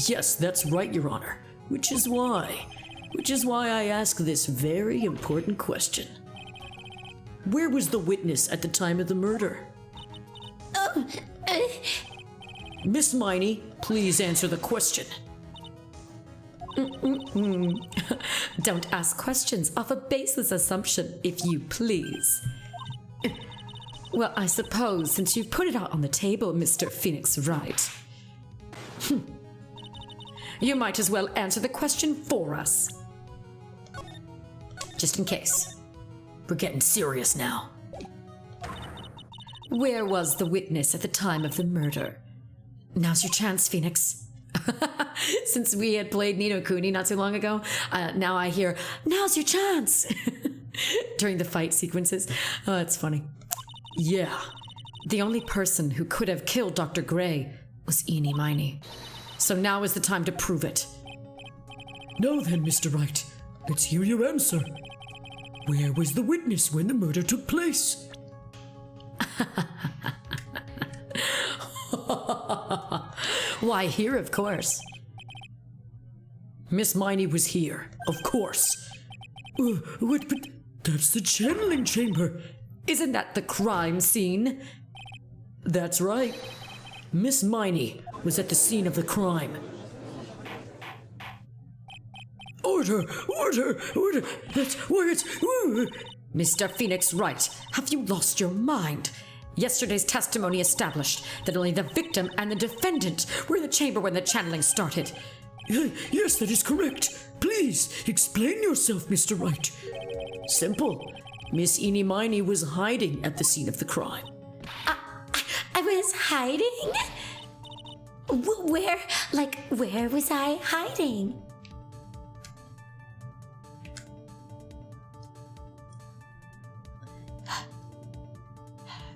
Yes, that's right, Your Honor. Which is why I ask this very important question. Where was the witness at the time of the murder? Miss Miney, please answer the question. Don't ask questions of a baseless assumption, if you please. Well, I suppose since you've put it out on the table, Mr. Phoenix Wright, you might as well answer the question for us. Just in case. We're getting serious now. Where was the witness at the time of the murder? Now's your chance, Phoenix. Since we had played Ni no Kuni not too long ago, now I hear, now's your chance! During the fight sequences. Oh, that's funny. Yeah. The only person who could have killed Dr. Gray was Eenie Miney. So now is the time to prove it. Now then, Mr. Wright, let's hear your answer. Where was the witness when the murder took place? Why, here, of course. Miss Miney was here, of course. What, but that's the channeling chamber. Isn't that the crime scene? That's right. Miss Miney was at the scene of the crime. Order! That's where it's... Mr. Phoenix Wright, have you lost your mind? Yesterday's testimony established that only the victim and the defendant were in the chamber when the channeling started. Yes, that is correct. Please, explain yourself, Mr. Wright. Simple. Miss Eenie Miney was hiding at the scene of the crime. I was hiding? Where was I hiding?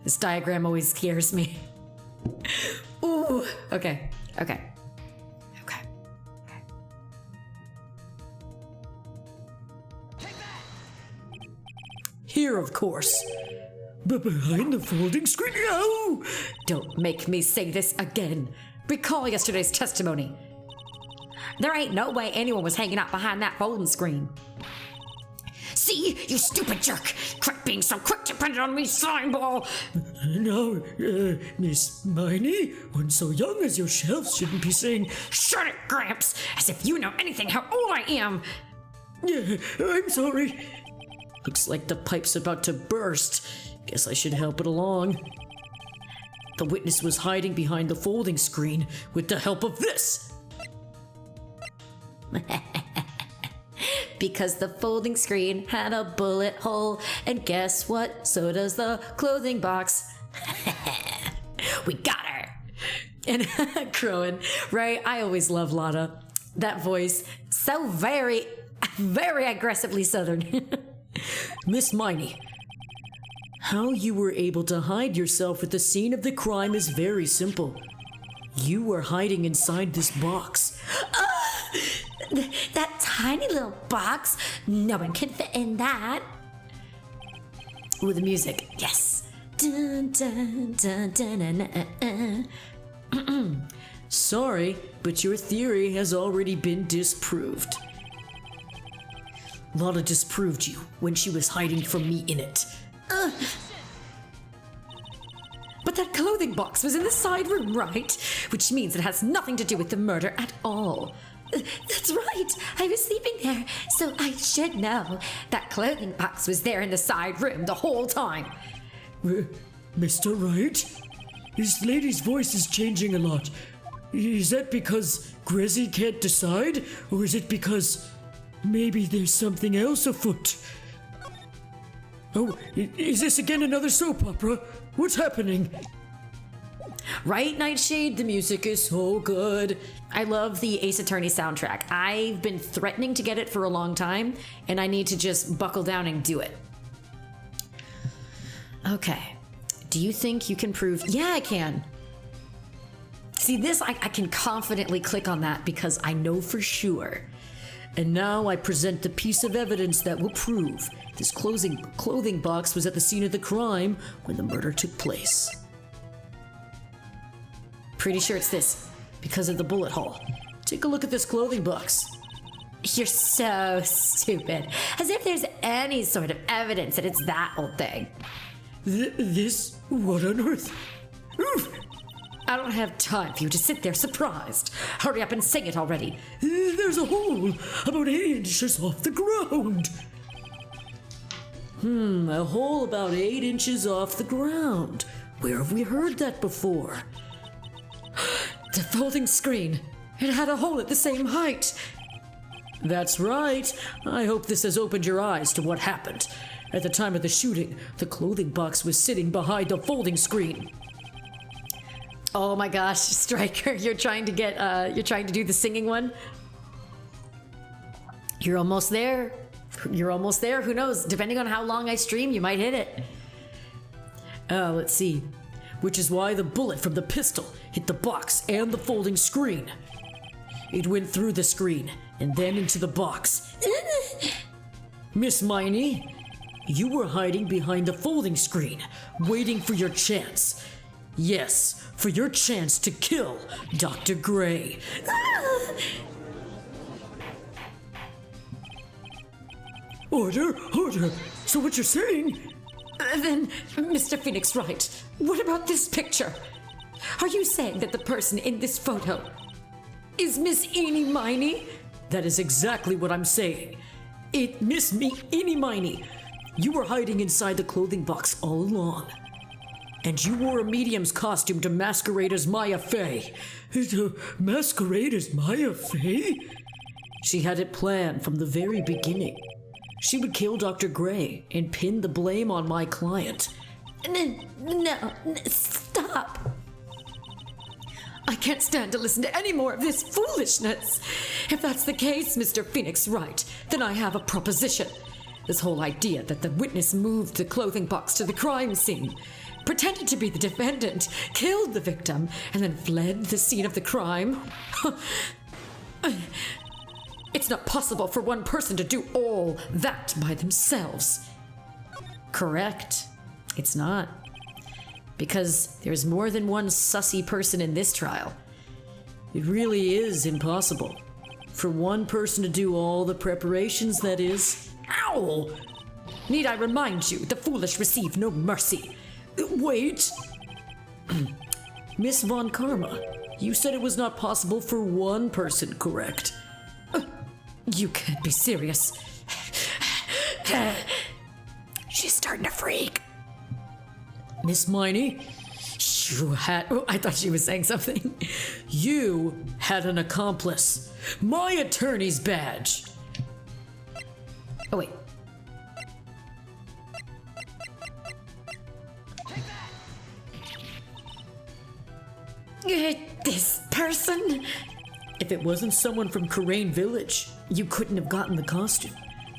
This diagram always scares me. Ooh. Okay. Here, of course. But behind the folding screen, no! Don't make me say this again. Recall yesterday's testimony. There ain't no way anyone was hanging out behind that folding screen. See, you stupid jerk! Quit being so quick to put it on me, slime ball! Now, Miss Miney, one so young as yourself shouldn't be saying, Shut it, Gramps! As if you know anything how old I am! yeah, I'm sorry. Looks like the pipe's about to burst. Guess I should help it along. The witness was hiding behind the folding screen with the help of this. Because the folding screen had a bullet hole, and guess what? So does the clothing box. We got her! And crowing, right? I always love Lana. That voice, so very, very aggressively southern. Miss Miney, how you were able to hide yourself at the scene of the crime is very simple. You were hiding inside this box. That tiny little box, no one can fit in that. With the music, yes. Dun, dun, dun, dun, dun, dun. Sorry, but your theory has already been disproved. Lana disproved you when she was hiding from me in it. But that clothing box was in the side room, right? Which means it has nothing to do with the murder at all. That's right. I was sleeping there, so I should know. That clothing box was there in the side room the whole time. Mr. Wright? This lady's voice is changing a lot. Is that because Grezzy can't decide? Or is it because maybe there's something else afoot? Oh, is this again another soap opera? What's happening? Right, Nightshade? The music is so good. I love the Ace Attorney soundtrack. I've been threatening to get it for a long time, and I need to just buckle down and do it. Okay. Do you think you can prove? Yeah, I can. See, this, I can confidently click on that because I know for sure. And now I present the piece of evidence that will prove this clothing box was at the scene of the crime when the murder took place. Pretty sure it's this, because of the bullet hole. Take a look at this clothing box. You're so stupid. As if there's any sort of evidence that it's that old thing. This? What on earth? Oof. I don't have time for you to sit there surprised. Hurry up and sing it already. There's a hole about 8 inches off the ground. A hole about 8 inches off the ground. Where have we heard that before? The folding screen. It had a hole at the same height. That's right. I hope this has opened your eyes to what happened. At the time of the shooting, the clothing box was sitting behind the folding screen. Oh my gosh, Striker, you're trying to do the singing one? You're almost there. You're almost there. Who knows? Depending on how long I stream, you might hit it. Let's see. Which is why the bullet from the pistol hit the box and the folding screen. It went through the screen and then into the box. Miss Miney, you were hiding behind the folding screen, waiting for your chance. Yes, for your chance to kill Dr. Gray. Order, order. So what you're saying? Then, Mr. Phoenix Wright, what about this picture? Are you saying that the person in this photo is Miss Eenie Miney? That is exactly what I'm saying. Miss Eenie Miney, you were hiding inside the clothing box all along. And you wore a medium's costume to masquerade as Maya Fey. To masquerade as Maya Fey? She had it planned from the very beginning. She would kill Dr. Gray and pin the blame on my client. No, stop. I can't stand to listen to any more of this foolishness. If that's the case, Mr. Phoenix Wright, then I have a proposition. This whole idea that the witness moved the clothing box to the crime scene. pretended to be the defendant, killed the victim, and then fled the scene of the crime. It's not possible for one person to do all that by themselves. Correct. It's not. Because there's more than one sussy person in this trial. It really is impossible for one person to do all the preparations, that is. Ow! Need I remind you, the foolish receive no mercy. Wait! Miss Von Karma, you said it was not possible for one person, correct? You can't be serious. She's starting to freak. Miss Miney, You had. Oh, I thought she was saying something. you had an accomplice. My attorney's badge. Oh, wait. This person? If it wasn't someone from Karain Village, you couldn't have gotten the costume.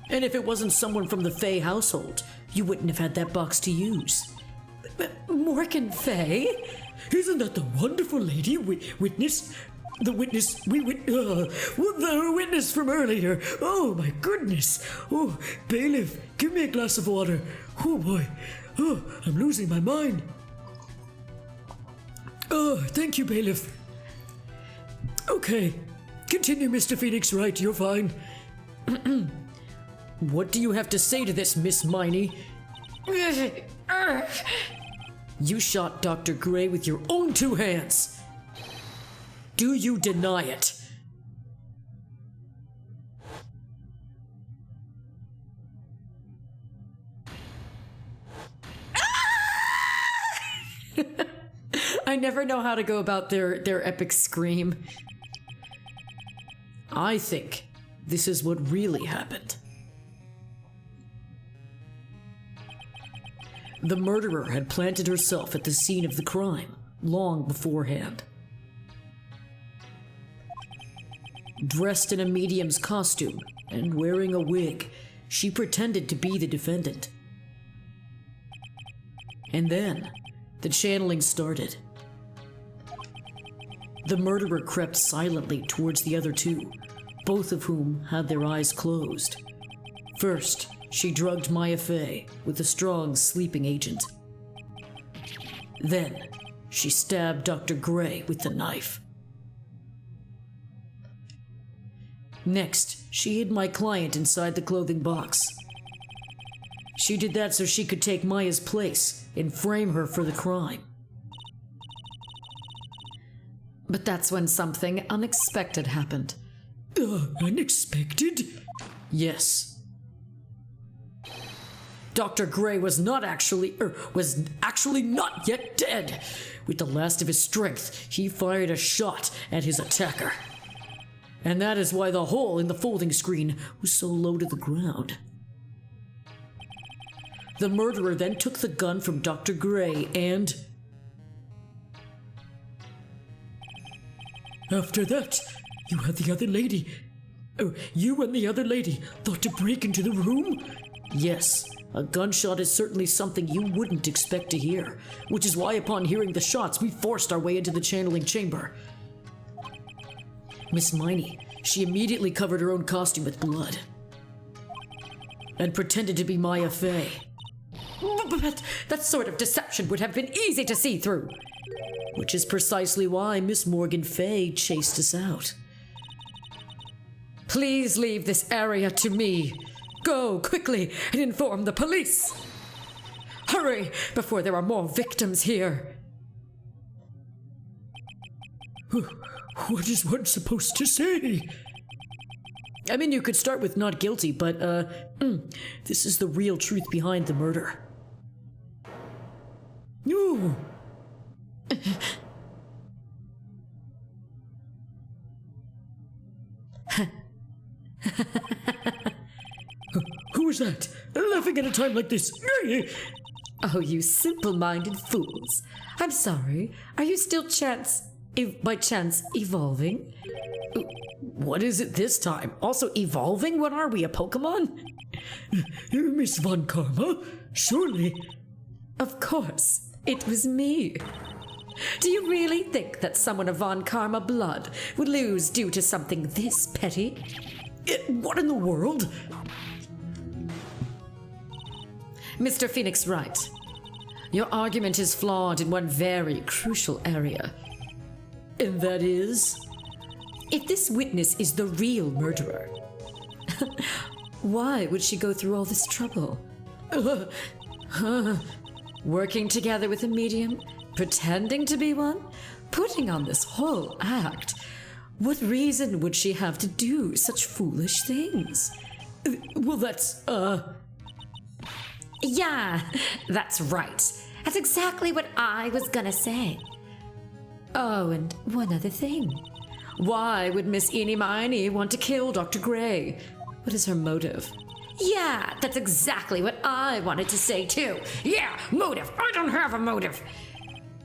And if it wasn't someone from the Fey household, you wouldn't have had that box to use. Morgan Fay? Isn't that the wonderful lady witness? The witness the witness from earlier. Oh my goodness. Oh, bailiff, give me a glass of water. Oh boy. Oh, I'm losing my mind. Oh, thank you, bailiff. Okay, continue, Mr. Phoenix Wright. You're fine. What do you have to say to this, Miss Miney? You shot Dr. Gray with your own two hands. Do you deny it? I never know how to go about their epic scream. I think this is what really happened. The murderer had planted herself at the scene of the crime long beforehand. Dressed in a medium's costume and wearing a wig, she pretended to be the defendant. And then, the channeling started. The murderer crept silently towards the other two, both of whom had their eyes closed. First, she drugged Maya Fey with a strong sleeping agent. Then, she stabbed Dr. Gray with the knife. Next, she hid my client inside the clothing box. She did that so she could take Maya's place and frame her for the crime. But that's when something unexpected happened. Unexpected? Yes. Dr. Gray was actually not yet dead. With the last of his strength, he fired a shot at his attacker. And that is why the hole in the folding screen was so low to the ground. The murderer then took the gun from Dr. Gray and... After that, you and the other lady thought to break into the room? Yes, a gunshot is certainly something you wouldn't expect to hear, which is why upon hearing the shots, we forced our way into the channeling chamber. Miss Miney, she immediately covered her own costume with blood and pretended to be Maya Fey. But that sort of deception would have been easy to see through. Which is precisely why Miss Morgan Fay chased us out. Please leave this area to me. Go quickly and inform the police. Hurry before there are more victims here. What is one supposed to say? I mean, you could start with not guilty, but, this is the real truth behind the murder. No. Who is that? Laughing at a time like this? Oh, you simple-minded fools. I'm sorry. Are you still by chance evolving? What is it this time? Also evolving? What are we, a Pokemon? Miss Von Karma? Surely. Of course. It was me. Do you really think that someone of Von Karma blood would lose due to something this petty? What in the world? Mr. Phoenix Wright, your argument is flawed in one very crucial area. And that is? If this witness is the real murderer, why would she go through all this trouble? Working together with a medium, pretending to be one, putting on this whole act. What reason would she have to do such foolish things? Well, that's, Yeah, that's right. That's exactly what I was gonna say. Oh, and one other thing. Why would Miss Eenie Miney want to kill Dr. Gray? What is her motive? Yeah, that's exactly what I wanted to say too. Yeah, motive. I don't have a motive.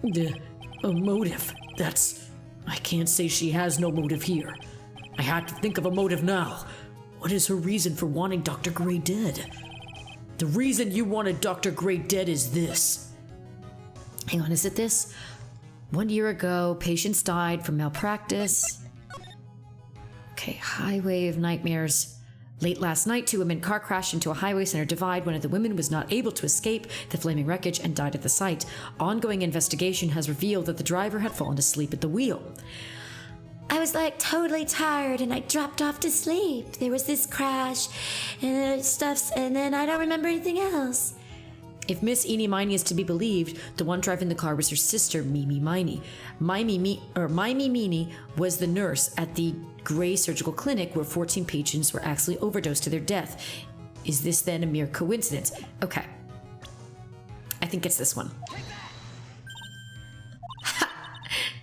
A motive. I can't say she has no motive here. I had to think of a motive now. What is her reason for wanting Dr. Gray dead? The reason you wanted Dr. Gray dead is this. Hang on, is it this? 1 year ago, patients died from malpractice. Okay, highway of nightmares. Late last night, 2 women car crashed into a highway center divide. One of the women was not able to escape the flaming wreckage and died at the site. Ongoing investigation has revealed that the driver had fallen asleep at the wheel. I was like totally tired and I dropped off to sleep. There was this crash and stuff, and then I don't remember anything else. If Miss Eenie Miney is to be believed, the one driving the car was her sister, Mimi Miney. Mimi Meanie was the nurse at the Gray Surgical Clinic where 14 patients were actually overdosed to their death. Is this then a mere coincidence? Okay. I think it's this one.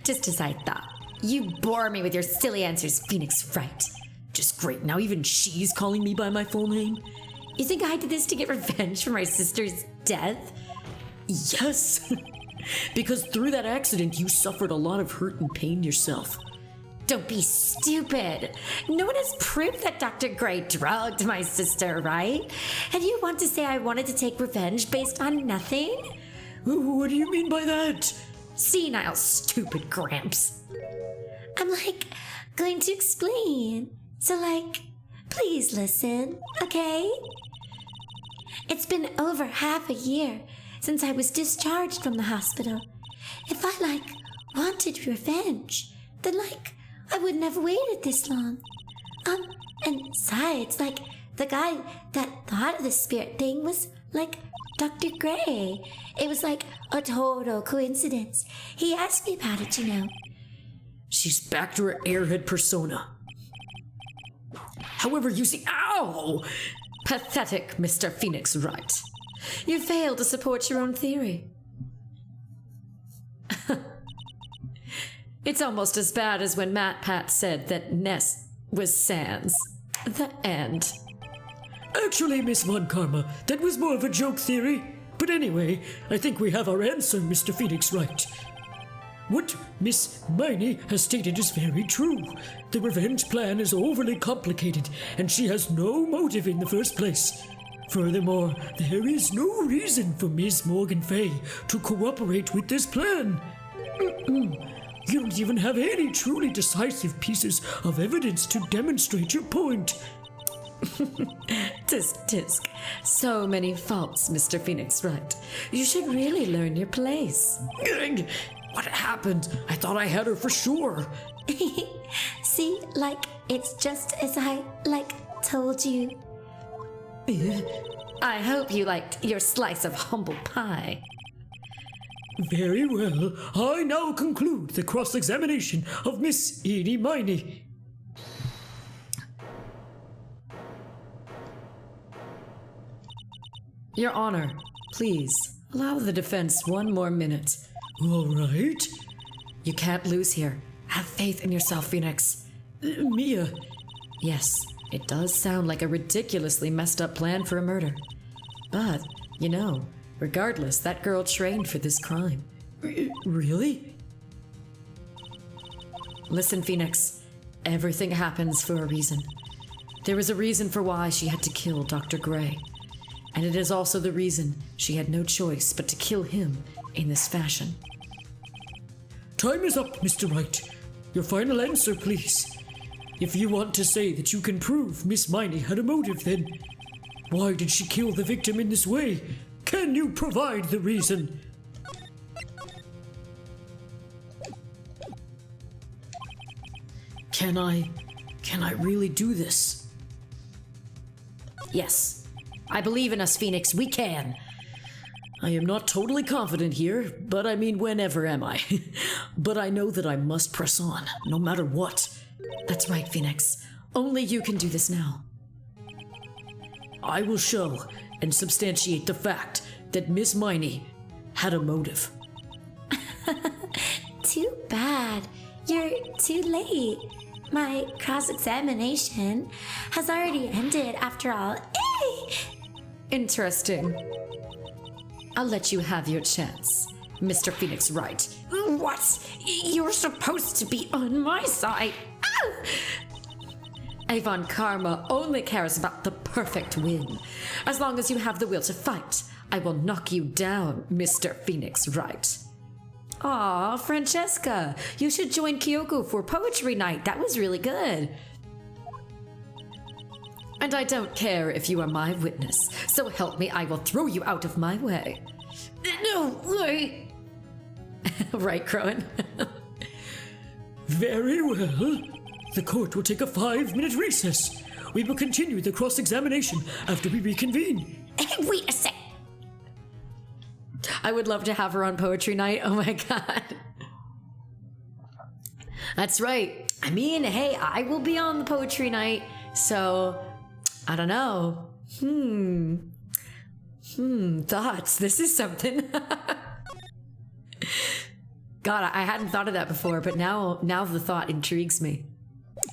Just as I thought. You bore me with your silly answers, Phoenix Wright. Just great. Now even she's calling me by my full name. You think I did this to get revenge for my sister's death? Yes. Because through that accident, you suffered a lot of hurt and pain yourself. Don't be stupid. No one has proof that Dr. Gray drugged my sister, right? And you want to say I wanted to take revenge based on nothing? What do you mean by that? Senile, stupid Gramps. I'm going to explain. So please listen, okay? It's been over half a year since I was discharged from the hospital. If I wanted revenge, then I wouldn't have waited this long. And besides, the guy that thought of the spirit thing was Dr. Gray. It was a total coincidence. He asked me about it, you know. She's back to her airhead persona. However, you see, ow! Pathetic, Mr. Phoenix Wright. You failed to support your own theory. It's almost as bad as when Matt Pat said that Ness was Sans. The end. Actually, Miss Von Karma, that was more of a joke theory. But anyway, I think we have our answer, Mr. Phoenix Wright. What Miss Miney has stated is very true. The revenge plan is overly complicated, and she has no motive in the first place. Furthermore, there is no reason for Miss Morgan Fay to cooperate with this plan. You don't even have any truly decisive pieces of evidence to demonstrate your point. Tisk. So many faults, Mr. Phoenix Wright. You should really learn your place. What happened? I thought I had her for sure. See, it's just as I, told you. I hope you liked your slice of humble pie. Very well. I now conclude the cross-examination of Miss Eenie Miney. Your Honor, please, allow the defense 1 more minute. All right. You can't lose here. Have faith in yourself, Phoenix. Mia. Yes, it does sound like a ridiculously messed up plan for a murder. But, regardless, that girl trained for this crime. Really? Listen, Phoenix, everything happens for a reason. There was a reason for why she had to kill Dr. Gray. And it is also the reason she had no choice but to kill him in this fashion. Time is up, Mr. Wright. Your final answer, please. If you want to say that you can prove Miss Miney had a motive, then why did she kill the victim in this way? Can you provide the reason? Can I really do this? Yes. I believe in us, Phoenix. We can. I am not totally confident here, but I mean, whenever am I? But I know that I must press on, no matter what. That's right, Phoenix. Only you can do this now. I will show and substantiate the fact that Miss Miney had a motive. Too bad. You're too late. My cross-examination has already ended after all. Interesting. I'll let you have your chance, Mr. Phoenix Wright. What? You're supposed to be on my side. Avon Karma only cares about the perfect win. As long as you have the will to fight, I will knock you down, Mr. Phoenix Wright. Aw, Francesca, you should join Kyoko for poetry night. That was really good. And I don't care if you are my witness, so help me, I will throw you out of my way. No, wait. Right, Crowan? Very well. The court will take a 5-minute recess. We will continue the cross-examination after we reconvene. Wait a sec. I would love to have her on poetry night. Oh my god. That's right. I mean, hey, I will be on the poetry night, so I don't know. Thoughts. This is something. God, I hadn't thought of that before, but now the thought intrigues me.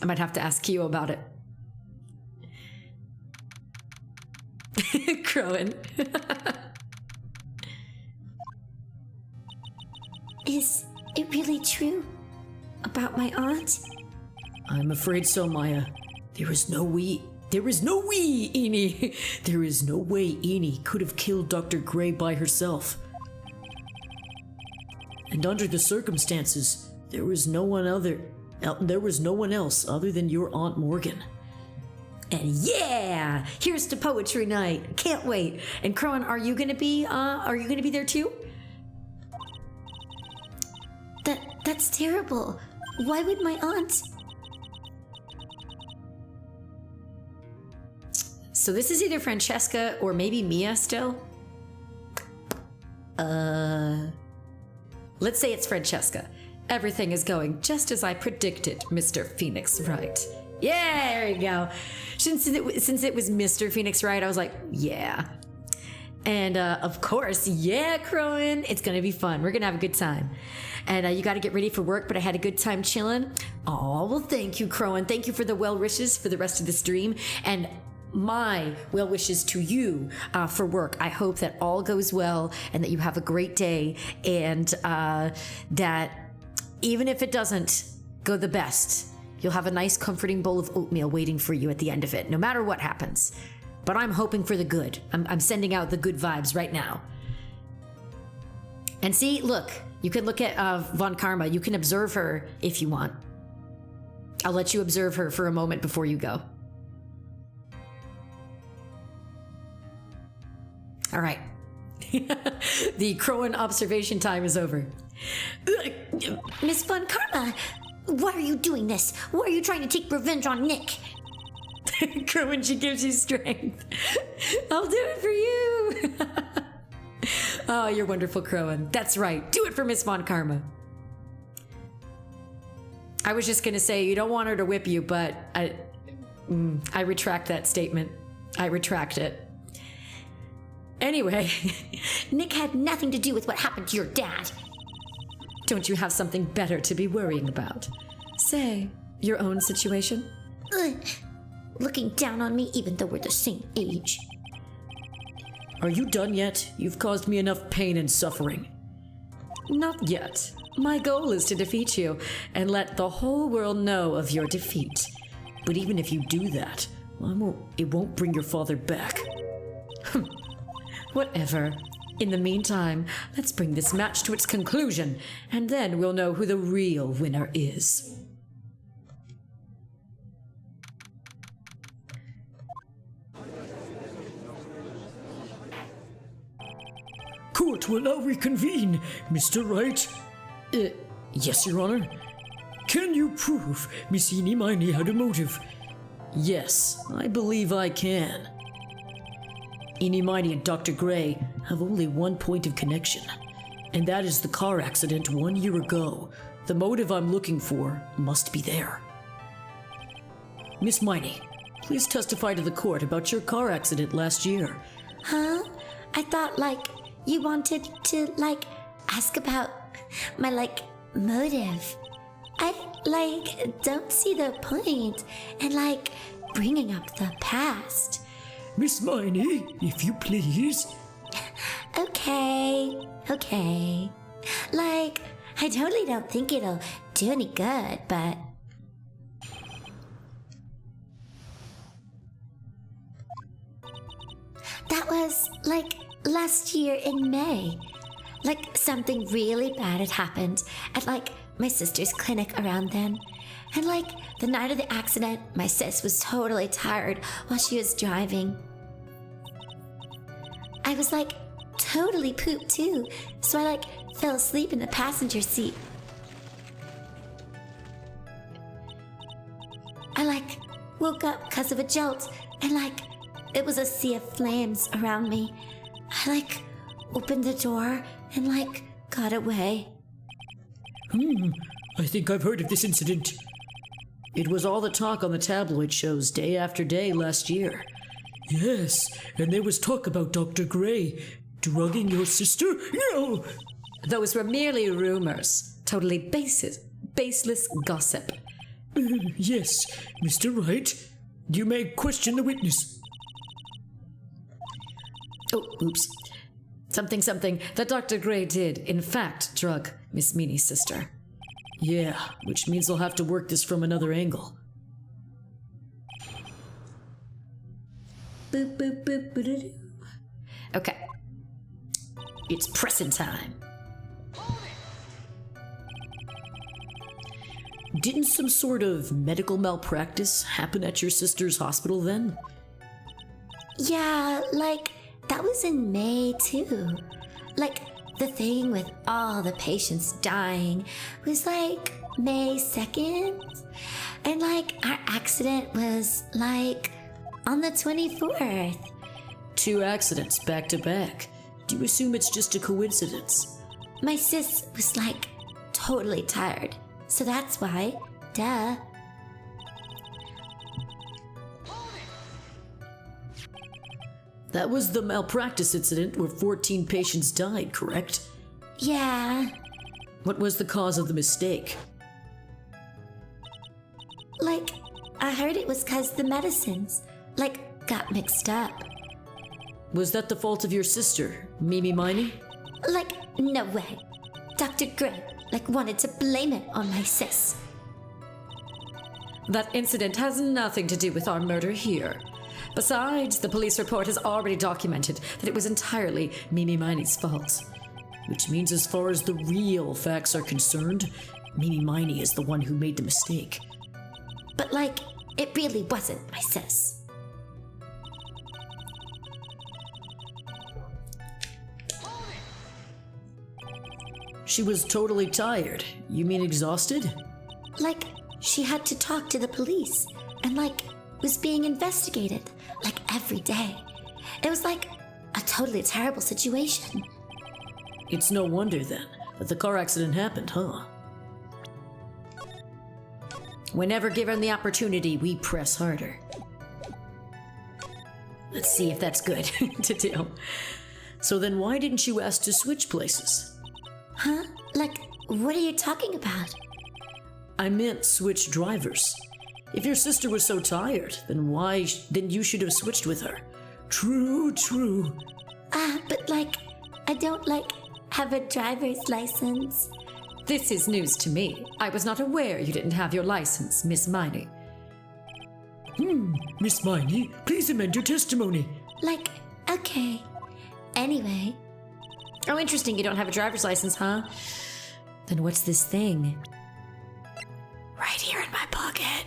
I might have to ask Kyo about it. Crowan. Is it really true about my aunt? I'm afraid so, Maya. There is no way, Eni. There is no way Eni could have killed Dr. Gray by herself. And under the circumstances, there was no one else other than your Aunt Morgan. And yeah, here's to poetry night. Can't wait. And Crowan, are you gonna be there too? That's terrible. Why would my aunt? So this is either Francesca or maybe Mia still. Let's say it's Francesca. Everything is going just as I predicted, Mr. Phoenix Wright. Yeah, there you go. Since it was Mr. Phoenix Wright, I was like, yeah. And of course, yeah, Crowan, it's gonna be fun. We're gonna have a good time. And you gotta get ready for work, but I had a good time chilling. Oh, well, thank you, Crowan. Thank you for the well wishes for the rest of the stream. And my well wishes to you for work. I hope that all goes well and that you have a great day, and that even if it doesn't go the best, you'll have a nice comforting bowl of oatmeal waiting for you at the end of it, no matter what happens. But I'm hoping for the good. I'm sending out the good vibes right now. And see, look, you can look at Von Karma. You can observe her if you want. I'll let you observe her for a moment before you go. All right. The Crowan observation time is over. Miss Von Karma, why are you doing this? Why are you trying to take revenge on Nick? Crowan, she gives you strength. I'll do it for you. Oh, you're wonderful, Crowan. That's right. Do it for Miss Von Karma. I was just going to say you don't want her to whip you, but I retract that statement. I retract it. Anyway, Nick had nothing to do with what happened to your dad. Don't you have something better to be worrying about? Say, your own situation? Looking down on me even though we're the same age. Are you done yet? You've caused me enough pain and suffering. Not yet. My goal is to defeat you and let the whole world know of your defeat. But even if you do that, it won't bring your father back. Whatever. In the meantime, let's bring this match to its conclusion, and then we'll know who the real winner is. Court will now reconvene, Mr. Wright. Yes, Your Honor. Can you prove Miss Eenie had a motive? Yes, I believe I can. Eenie and Dr. Gray have only one point of connection, and that is the car accident 1 year ago. The motive I'm looking for must be there. Miss Miney, please testify to the court about your car accident last year. Huh? I thought, you wanted to, ask about my, motive. I, don't see the point in, bringing up the past. Miss Miney, if you please. Okay. I totally don't think it'll do any good, but... That was, last year in May. Something really bad had happened at, my sister's clinic around then. And, the night of the accident, my sis was totally tired while she was driving. I was, totally pooped too, so I, fell asleep in the passenger seat. I, woke up because of a jolt, and, it was a sea of flames around me. I, opened the door and, got away. I think I've heard of this incident. It was all the talk on the tabloid shows day after day last year. Yes, and there was talk about Dr. Gray drugging your sister? No! Those were merely rumors. Totally baseless gossip. Yes, Mr. Wright. You may question the witness. Oh, oops. Something that Dr. Gray did, in fact, drug Miss Meanie's sister. Yeah, which means I'll have to work this from another angle. Boop, boop, boop, boop. Okay. It's pressing time. Didn't some sort of medical malpractice happen at your sister's hospital then? Yeah, that was in May too. The thing with all the patients dying was May 2nd. And our accident was on the 24th. 2 accidents back to back. Do you assume it's just a coincidence? My sis was totally tired. So that's why. Duh. That was the malpractice incident where 14 patients died, correct? Yeah. What was the cause of the mistake? I heard it was 'cause the medicines, got mixed up. Was that the fault of your sister, Mimi Miney? No way. Dr. Gray, wanted to blame it on my sis. That incident has nothing to do with our murder here. Besides, the police report has already documented that it was entirely Mimi Miney's fault. Which means as far as the real facts are concerned, Mimi Miney is the one who made the mistake. But it really wasn't my sis. She was totally tired. You mean exhausted? She had to talk to the police and was being investigated every day. It was a totally terrible situation. It's no wonder then that the car accident happened, huh? Whenever given the opportunity, we press harder. Let's see if that's good to do. So then why didn't you ask to switch places? Huh? What are you talking about? I meant switch drivers. If your sister was so tired, then you should have switched with her. True. But I don't have a driver's license. This is news to me. I was not aware you didn't have your license, Miss Miney. Miss Miney, please amend your testimony. Okay. Anyway, Oh, interesting. You don't have a driver's license, huh? Then what's this thing? Right here in my pocket.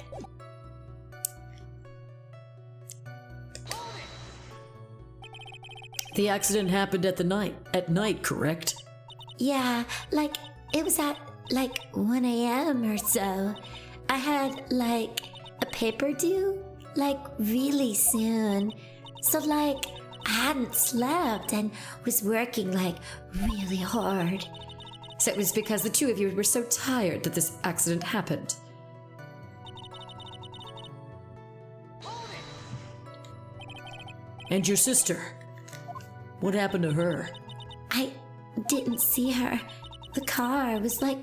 The accident happened at night, correct? Yeah, like, it was at, like, 1 a.m. or so. I had, like, a paper due, like, really soon. So, like, I hadn't slept and was working, like, really hard. So it was because the two of you were so tired that this accident happened. And your sister? What happened to her? I didn't see her. The car was, like,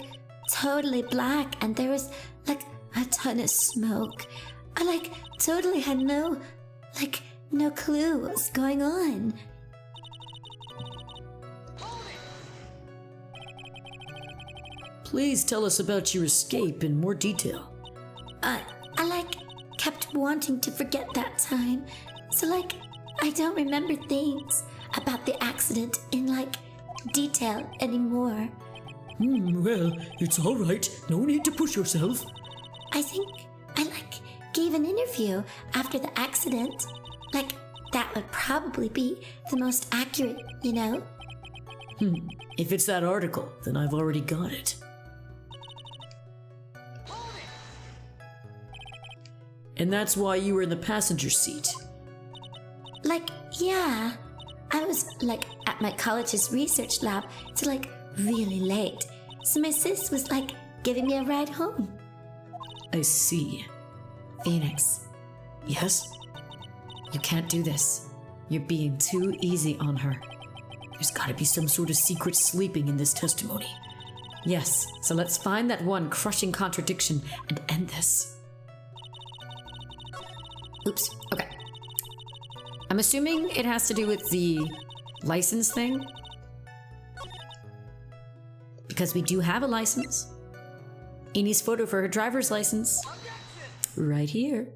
totally black and there was, like, a ton of smoke. I, like, totally had no clue what was going on. Please tell us about your escape in more detail. I like kept wanting to forget that time. So like I don't remember things about the accident in like detail anymore. Well, it's all right. No need to push yourself. I think I like gave an interview after the accident. Like that would probably be the most accurate, you know? If it's that article, then I've already got it. And that's why you were in the passenger seat. Like, yeah. I was like at my college's research lab till like really late. So my sis was like giving me a ride home. I see. Phoenix, Yes? you can't do this. You're being too easy on her. There's gotta be some sort of secret sleeping in this testimony. Yes, so let's find that one crushing contradiction and end this. Oops, okay. I'm assuming it has to do with the license thing. Because we do have a license. Enie's photo for her driver's license. Right here.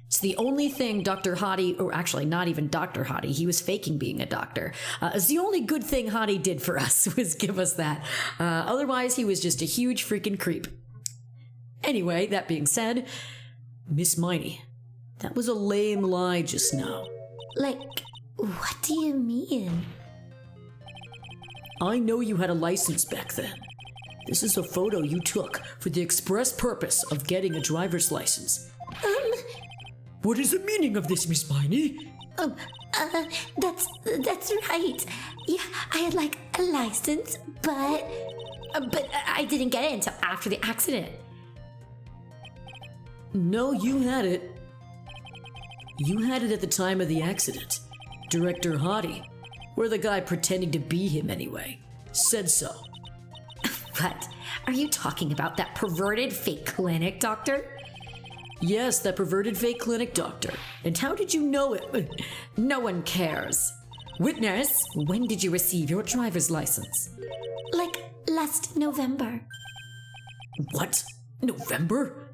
It's the only thing Dr. Hottie, or actually not even Dr. Hottie, he was faking being a doctor. It's the only good thing Hottie did for us was give us that. Otherwise, he was just a huge freaking creep. Anyway, that being said, Miss Miney, that was a lame lie just now. Like, what do you mean? I know you had a license back then. This is a photo you took for the express purpose of getting a driver's license. What is the meaning of this, Miss Miney? That's right. Yeah, I had like a license, but I didn't get it until after the accident. No, you had it. You had it at the time of the accident. Director Hottie, or the guy pretending to be him anyway, said so. What? Are you talking about that perverted fake clinic doctor? Yes, that perverted fake clinic doctor. And how did you know it? no one cares. Witness, when did you receive your driver's license? Like last November. What? November?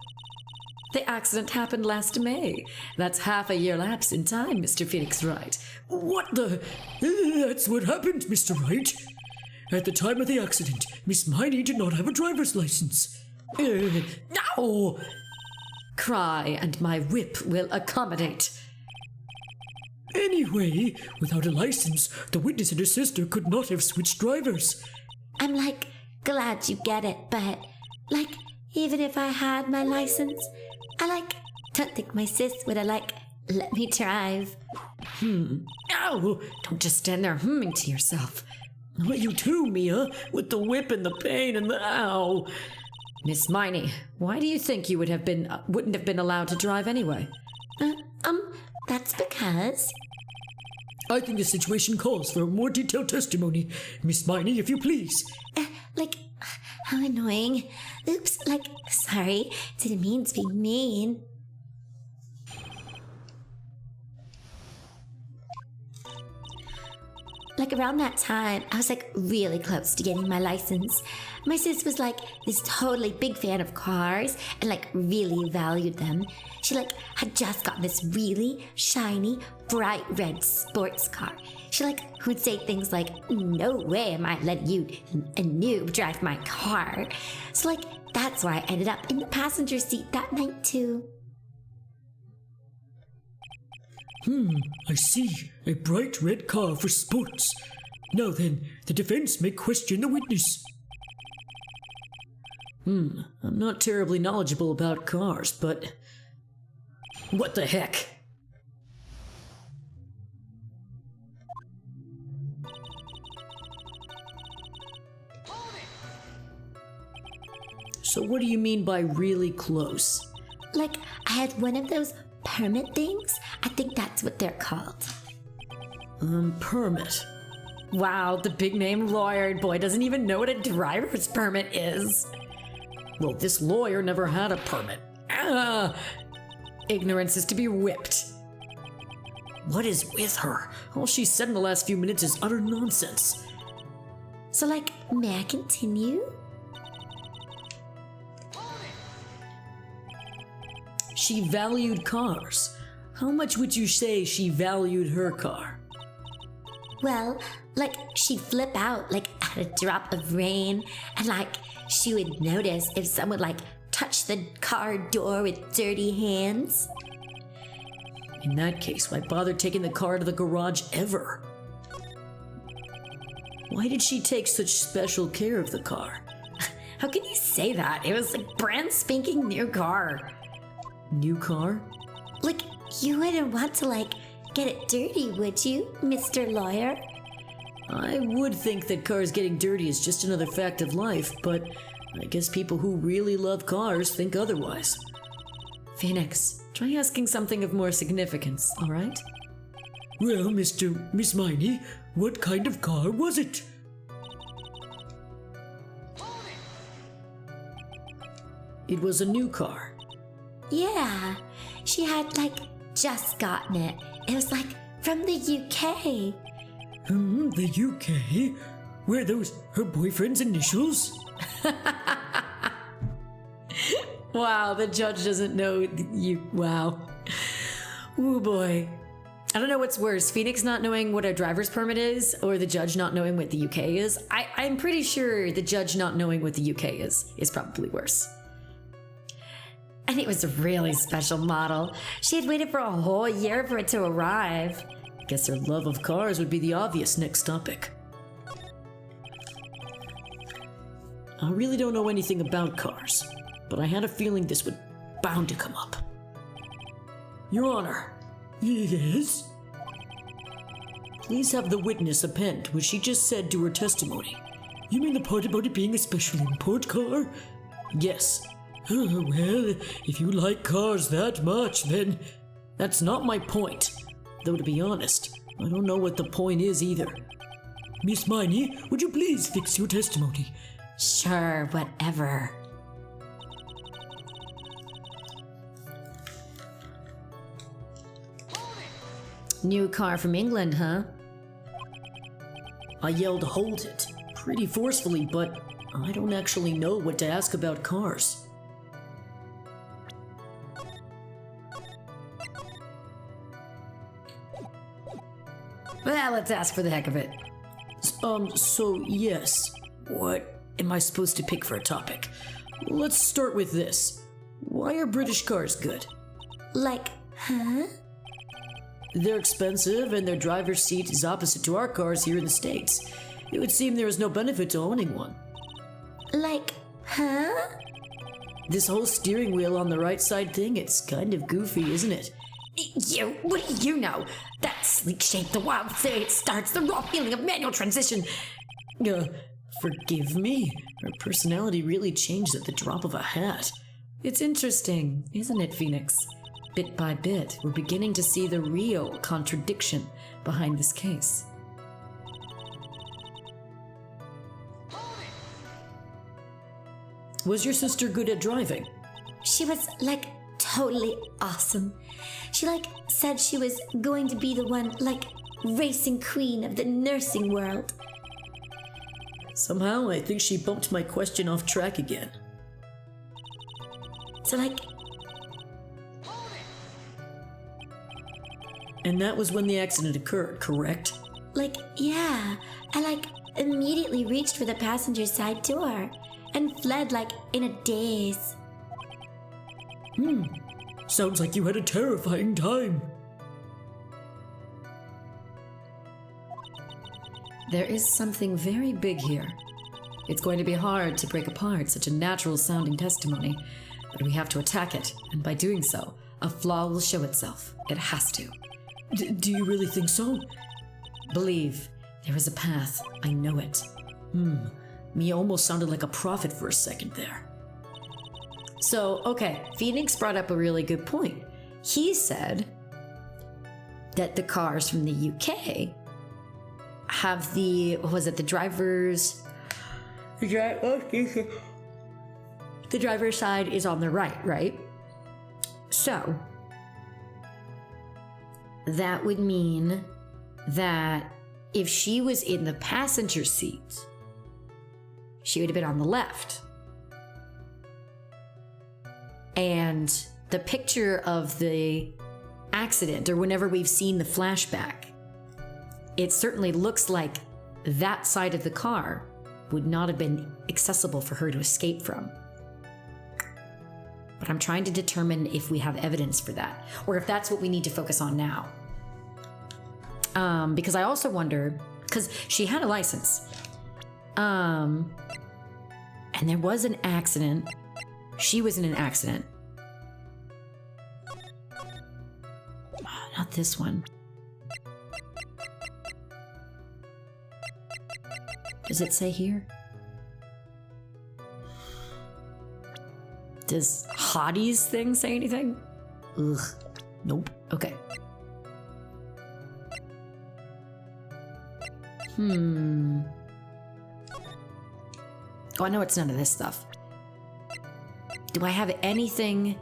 The accident happened last May. That's half a year lapse in time, Mr. Phoenix Wright. What the? That's what happened, Mr. Wright. At the time of the accident, Miss Miney did not have a driver's license. No! Cry, and my whip will accommodate. Anyway, without a license, the witness and her sister could not have switched drivers. I'm like glad you get it, but like even if I had my license, I like don't think my sis would have like let me drive. Ow! Don't just stand there humming to yourself. Not you too, Mia, with the whip and the pain and the ow. Miss Miney, why do you think you wouldn't have been allowed to drive anyway? That's because I think the situation calls for a more detailed testimony. Miss Miney, if you please. like how annoying. Oops, like sorry, didn't mean to be mean. Like like around that time, I was like really close to getting my license. My sis was like this totally big fan of cars and like really valued them. She like had just gotten this really shiny, bright red sports car. She like would say things like, "No way am I letting you, a noob, drive my car." So like that's why I ended up in the passenger seat that night too. I see. A bright red car for sports. Now then, the defense may question the witness. I'm not terribly knowledgeable about cars, but... What the heck? So what do you mean by really close? Like I had one of those permit things. I think that's what they're called. Permit. Wow, the big name lawyer boy doesn't even know what a driver's permit is. Well, this lawyer never had a permit. Ignorance is to be whipped. What is with her? All she's said in the last few minutes is utter nonsense. So like, may I continue? She valued cars. How much would you say she valued her car? Well, like she'd flip out like at a drop of rain, and like she would notice if someone like touched the car door with dirty hands. In that case, why bother taking the car to the garage ever? Why did she take such special care of the car? How can you say that? It was a brand spanking new car. New car? Like, you wouldn't want to like get it dirty, would you, Mr. Lawyer? I would think that cars getting dirty is just another fact of life, but I guess people who really love cars think otherwise. Phoenix, try asking something of more significance, all right? Well, Miss Miney, what kind of car was it? It was a new car. Yeah, she had like just gotten it. It was like from the UK. The UK? Were those her boyfriend's initials? Wow, the judge doesn't know you. Wow. Ooh, boy. I don't know what's worse, Phoenix not knowing what a driver's permit is, or the judge not knowing what the UK is. I'm pretty sure the judge not knowing what the UK is probably worse. And it was a really special model. She had waited for a whole year for it to arrive. Guess her love of cars would be the obvious next topic. I really don't know anything about cars, but I had a feeling this would bound to come up. Your Honor. Yes? Please have the witness append what she just said to her testimony. You mean the part about it being a special import car? Yes. Well, if you like cars that much, then... That's not my point. Though to be honest, I don't know what the point is either. Miss Miney, would you please fix your testimony? Sure, whatever. New car from England, huh? I yelled, "Hold it," pretty forcefully, but I don't actually know what to ask about cars. Well, let's ask for the heck of it. So yes. What am I supposed to pick for a topic? Let's start with this. Why are British cars good? Like, huh? They're expensive and their driver's seat is opposite to our cars here in the States. It would seem there is no benefit to owning one. Like, huh? This whole steering wheel on the right side thing, it's kind of goofy, isn't it? You, what do you know? That sleek shape, the wild say it starts, the raw feeling of manual transition. Forgive me. Her personality really changed at the drop of a hat. It's interesting, isn't it, Phoenix? Bit by bit, we're beginning to see the real contradiction behind this case. Was your sister good at driving? She was like totally awesome. She like said she was going to be the one like racing queen of the nursing world. Somehow, I think she bumped my question off track again. So, like, And that was when the accident occurred, correct? yeah, I immediately reached for the passenger side door and fled in a daze. Sounds like you had a terrifying time. There is something very big here. It's going to be hard to break apart such a natural sounding testimony, but we have to attack it, and by doing so, a flaw will show itself. It has to. Do you really think so? Believe, there is a path. I know it. Me almost sounded like a prophet for a second there. So, okay, Phoenix brought up a really good point. He said that the cars from the UK have the driver's... The driver's side is on the right? So, that would mean that if she was in the passenger seat, she would have been on the left. And the picture of the accident, or whenever we've seen the flashback, it certainly looks like that side of the car would not have been accessible for her to escape from. But I'm trying to determine if we have evidence for that, or if that's what we need to focus on now. Because I also wonder, because she had a license, and there was an accident. She was in an accident. Not this one. Does it say here? Does Hottie's thing say anything? Ugh. Nope. Okay. Oh, I know it's none of this stuff. Do I have anything?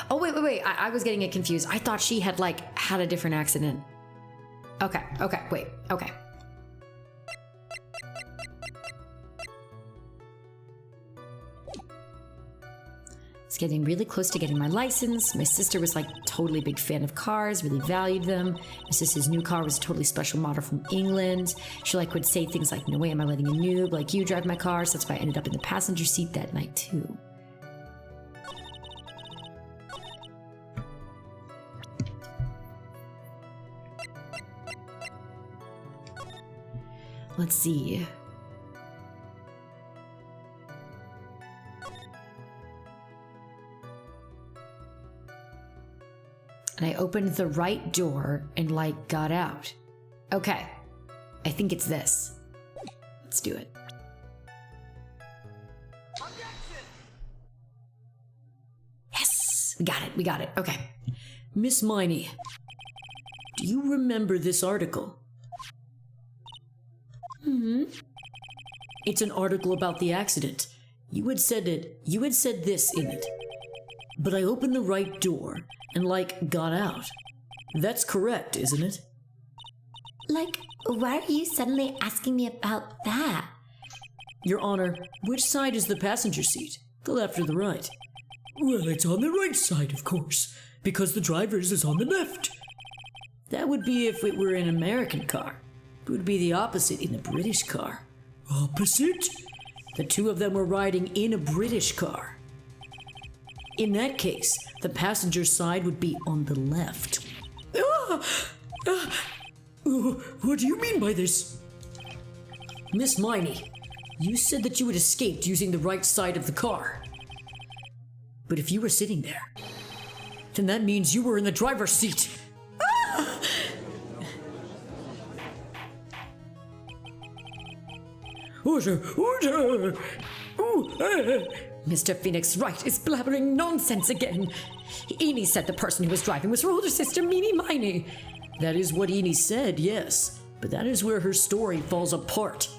Oh, wait. I was getting it confused. I thought she had, had a different accident. Okay, wait, okay. It's getting really close to getting my license. My sister was totally big fan of cars, really valued them. My sister's new car was a totally special model from England. She would say things like, "No way am I letting a noob like you drive my car." So that's why I ended up in the passenger seat that night too. Let's see. And I opened the right door and got out. Okay. I think it's this. Let's do it. Yes! We got it. Okay. Miss Miney, do you remember this article? It's an article about the accident. You had said this in it. But I opened the right door and got out. That's correct, isn't it? Why are you suddenly asking me about that? Your Honor, which side is the passenger seat? The left or the right? Well, it's on the right side, of course, because the driver's is on the left. That would be if it were an American car. It would be the opposite in a British car. Opposite? The two of them were riding in a British car. In that case, the passenger side would be on the left. What do you mean by this? Miss Miney, you said that you had escaped using the right side of the car. But if you were sitting there, then that means you were in the driver's seat. Order! Mr. Phoenix Wright is blabbering nonsense again. Enid said the person who was driving was her older sister, Mimi Miney. That is what Enid said, yes. But that is where her story falls apart.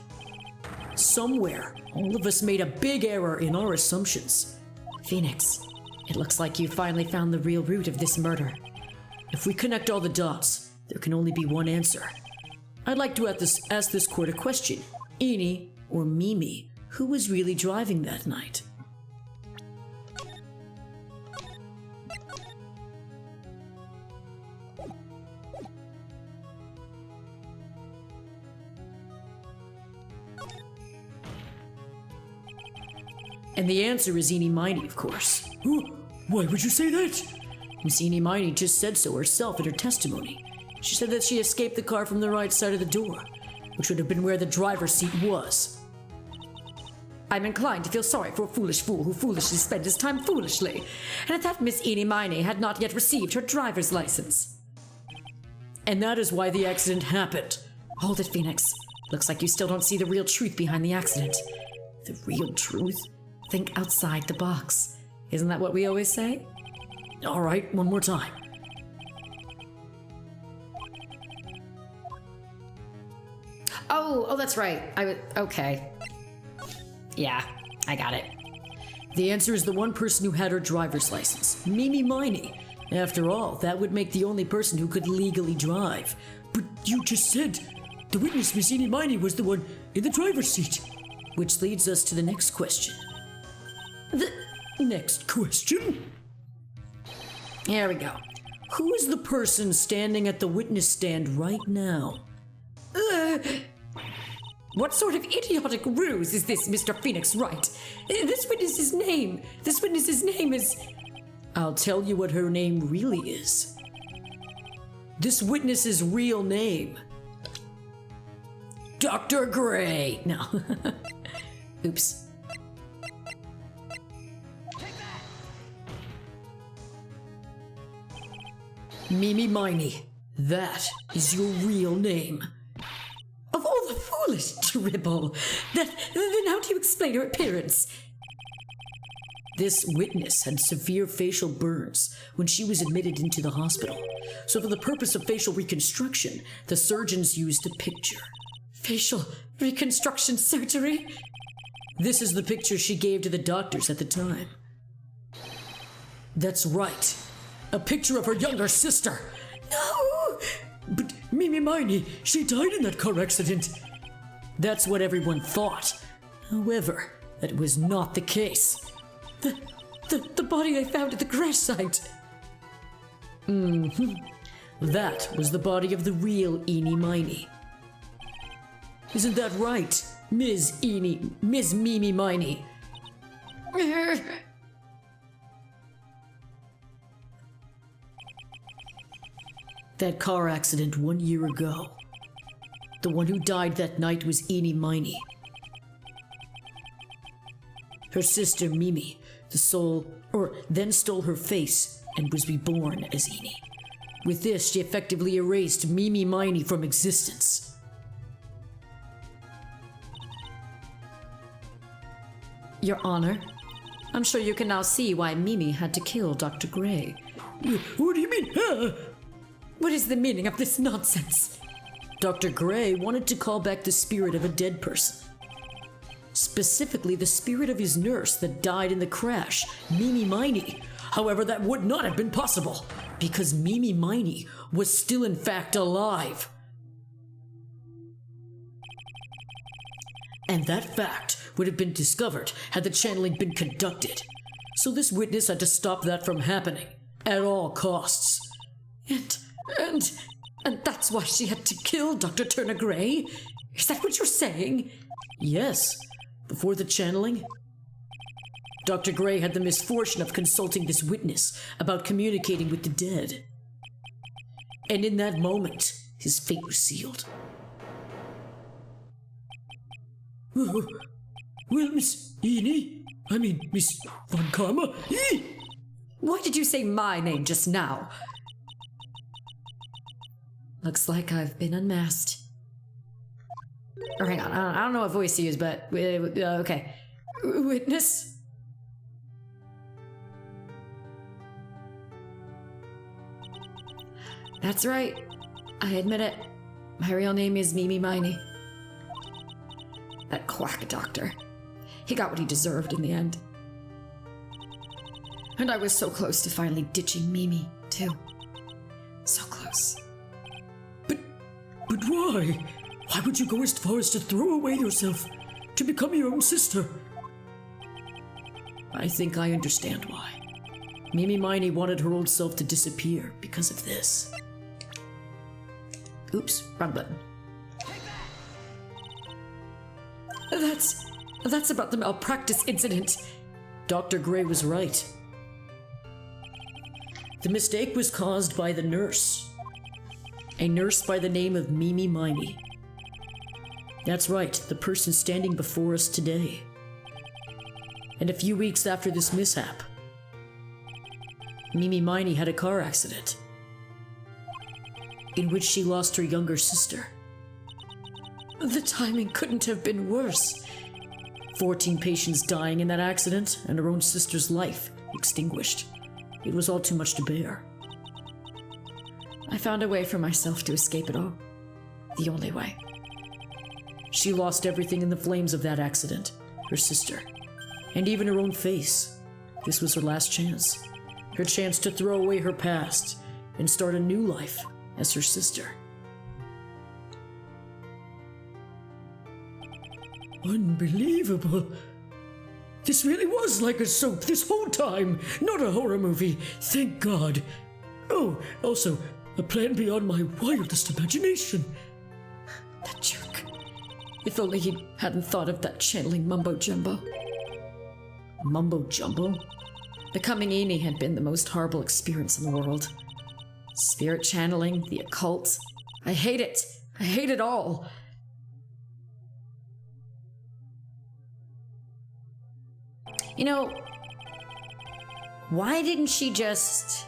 Somewhere, all of us made a big error in our assumptions. Phoenix, it looks like you finally found the real root of this murder. If we connect all the dots, there can only be one answer. I'd like to ask this court a question. Eenie or Mimi, who was really driving that night? And the answer is Eenie Miney, of course. Why would you say that? Miss Eenie Miney just said so herself in her testimony. She said that she escaped the car from the right side of the door, which would have been where the driver's seat was. I'm inclined to feel sorry for a foolish fool who foolishly spent his time foolishly, and that Miss Eenie Miney had not yet received her driver's license. And that is why the accident happened. Hold it, Phoenix. Looks like you still don't see the real truth behind the accident. The real truth? Think outside the box. Isn't that what we always say? All right, one more time. Oh, that's right. Okay. Yeah, I got it. The answer is the one person who had her driver's license, Mimi Miney. After all, that would make the only person who could legally drive. But you just said the witness, Miss Eenie Miney, was the one in the driver's seat. Which leads us to the next question. The next question? Here we go. Who is the person standing at the witness stand right now? What sort of idiotic ruse is this, Mr. Phoenix Wright? This witness's name is... I'll tell you what her name really is. This witness's real name. Dr. Gray. No. Oops. Mimi Miney. That is your real name. Of all the foolish dribble! Then how do you explain her appearance? This witness had severe facial burns when she was admitted into the hospital. So for the purpose of facial reconstruction, the surgeons used a picture. Facial reconstruction surgery? This is the picture she gave to the doctors at the time. That's right. A picture of her younger sister. No! But Mimi Miney, she died in that car accident. That's what everyone thought. However, that was not the case. The body I found at the crash site. That was the body of the real Eenie Miney. Isn't that right, Ms. Mimi Miney? That car accident 1 year ago. The one who died that night was Eenie Miney. Her sister Mimi, then stole her face and was reborn as Eenie. With this, she effectively erased Mimi Miney from existence. Your Honor, I'm sure you can now see why Mimi had to kill Dr. Gray. What do you mean? What is the meaning of this nonsense? Dr. Gray wanted to call back the spirit of a dead person. Specifically, the spirit of his nurse that died in the crash, Mimi Miney. However, that would not have been possible, because Mimi Miney was still in fact alive. And that fact would have been discovered had the channeling been conducted. So this witness had to stop that from happening, at all costs. And that's why she had to kill Dr. Turner Gray? Is that what you're saying? Yes. Before the channeling, Dr. Gray had the misfortune of consulting this witness about communicating with the dead. And in that moment, his fate was sealed. Well, Miss Miss Von Karma? Why did you say my name just now? Looks like I've been unmasked. Or hang on, I don't know what voice to use, but okay. Witness? That's right. I admit it. My real name is Mimi Miney. That quack doctor. He got what he deserved in the end. And I was so close to finally ditching Mimi, too. But why? Why would you go as far as to throw away yourself to become your own sister? I think I understand why. Mimi Miney wanted her old self to disappear because of this. Oops, wrong button. That's about the malpractice incident. Dr. Gray was right. The mistake was caused by the nurse. A nurse by the name of Mimi Miney. That's right, the person standing before us today. And a few weeks after this mishap, Mimi Miney had a car accident in which she lost her younger sister. The timing couldn't have been worse. 14 patients dying in that accident and her own sister's life extinguished. It was all too much to bear. I found a way for myself to escape it all. The only way. She lost everything in the flames of that accident. Her sister. And even her own face. This was her last chance. Her chance to throw away her past and start a new life as her sister. Unbelievable. This really was like a soap this whole time, not a horror movie. Thank God. Oh, also, a plan beyond my wildest imagination. That jerk. If only he hadn't thought of that channeling mumbo-jumbo. Mumbo-jumbo? Becoming Eni had been the most horrible experience in the world. Spirit channeling, the occult. I hate it. I hate it all. You know, why didn't she just,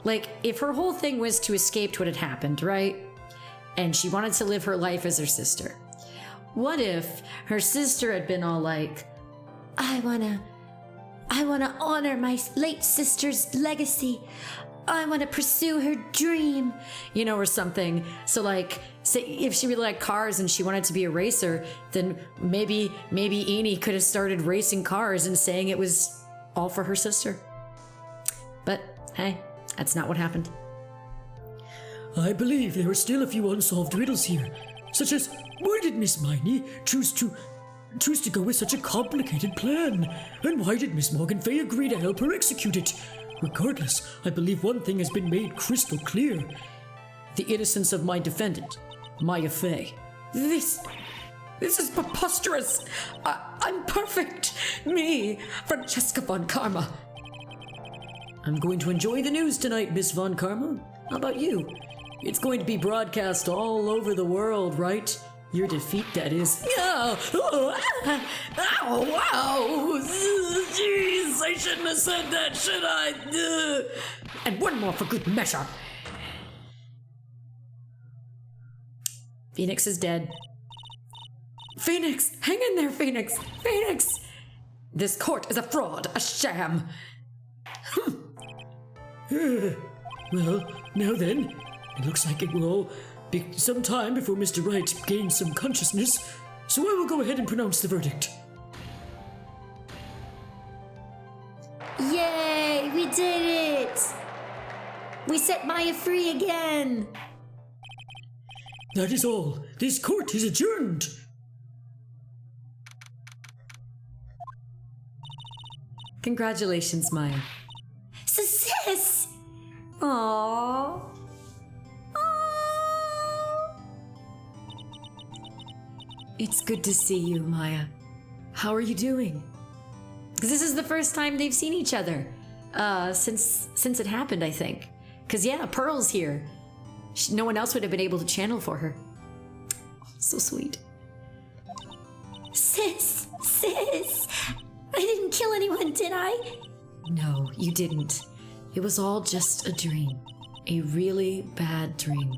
like, if her whole thing was to escape what had happened, right? And she wanted to live her life as her sister. What if her sister had been all like, I wanna honor my late sister's legacy. I wanna pursue her dream. you know, or something. So like, say if she really liked cars and she wanted to be a racer, then maybe Eni could have started racing cars and saying it was all for her sister. But hey, that's not what happened. I believe there are still a few unsolved riddles here, such as why did Miss Miney choose to go with such a complicated plan? And why did Miss Morgan Fay agree to help her execute it? Regardless, I believe one thing has been made crystal clear. The innocence of my defendant, Maya Fay. This is preposterous. I'm perfect. Me, Francesca von Karma. I'm going to enjoy the news tonight, Miss Von Karma. How about you? It's going to be broadcast all over the world, right? Your defeat, that is. Oh, wow. Jeez, I shouldn't have said that, should I? And one more for good measure. Phoenix is dead. Phoenix, hang in there, Phoenix. Phoenix. This court is a fraud, a sham. Well, now then, it looks like it will all be some time before Mr. Wright gains some consciousness, so I will go ahead and pronounce the verdict. Yay, we did it! We set Maya free again! That is all. This court is adjourned. Congratulations, Maya. Success! Aww. It's good to see you, Maya. How are you doing? Because this is the first time they've seen each other since it happened, I think. Because yeah, Pearl's here. No one else would have been able to channel for her. So sweet. Sis! I didn't kill anyone, did I? No, you didn't. It was all just a dream. A really bad dream.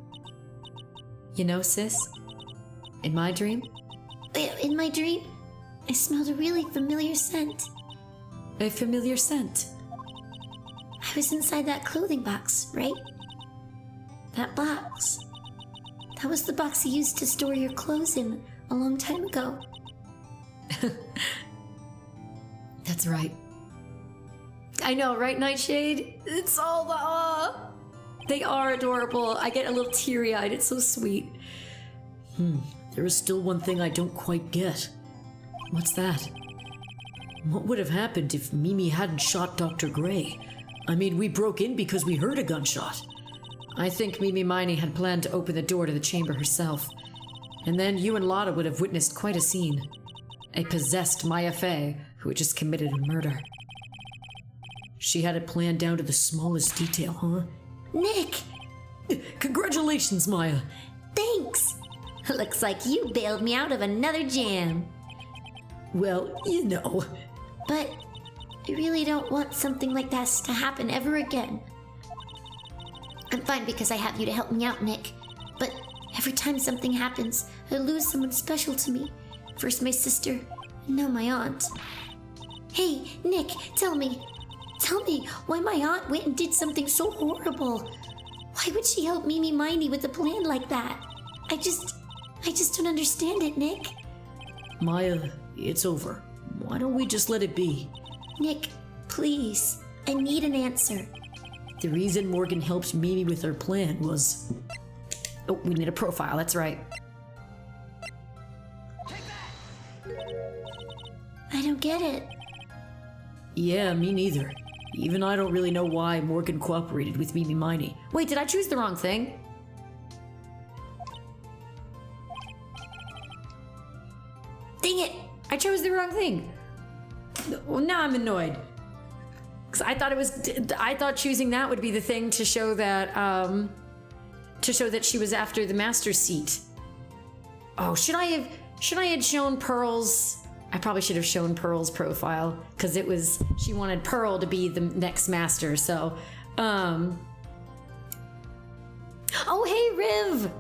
You know, sis? In my dream? In my dream, I smelled a really familiar scent. A familiar scent. I was inside that clothing box, right? That box. That was the box you used to store your clothes in a long time ago. That's right. I know, right, Nightshade? It's all the... They are adorable. I get a little teary-eyed. It's so sweet. There is still one thing I don't quite get. What's that? What would have happened if Mimi hadn't shot Dr. Gray? I mean, we broke in because we heard a gunshot. I think Mimi Miney had planned to open the door to the chamber herself. And then you and Lotta would have witnessed quite a scene. A possessed Maya Fey who had just committed a murder. She had it planned down to the smallest detail, huh? Nick, Congratulations, Maya. thanks. Looks like you bailed me out of another jam. Well, you know. But I really don't want something like that to happen ever again. I'm fine because I have you to help me out, Nick. But every time something happens, I lose someone special to me. First my sister, and now my aunt. Hey, Nick, tell me why my aunt went and did something so horrible. Why would she help Mimi Miney with a plan like that? I just don't understand it, Nick. Maya, it's over. Why don't we just let it be? Nick, please, I need an answer. The reason Morgan helped Mimi with her plan was... Oh, we need a profile, that's right. I don't get it. Yeah, me neither. Even I don't really know why Morgan cooperated with Mimi Miney. Wait, did I choose the wrong thing? Dang it! I chose the wrong thing. Well, now I'm annoyed. Cause I thought choosing that would be the thing to show that she was after the master seat. Oh, should I have shown Pearl's? I probably should have shown Pearl's profile because she wanted Pearl to be the next master. So, oh hey Riv,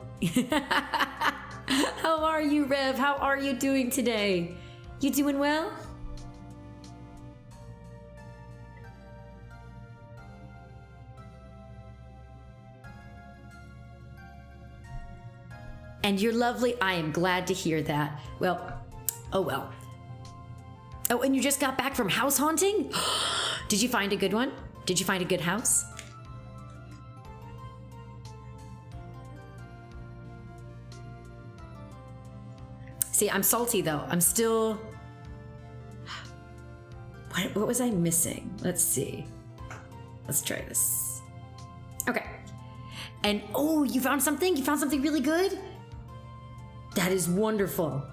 how are you, Riv? How are you doing today? You doing well? And you're lovely. I am glad to hear that. Well, oh well. Oh, and you just got back from house haunting? Did you find a good one? Did you find a good house? See, I'm salty though. I'm still... What was I missing? Let's see. Let's try this. Okay. And oh, you found something? You found something really good? That is wonderful.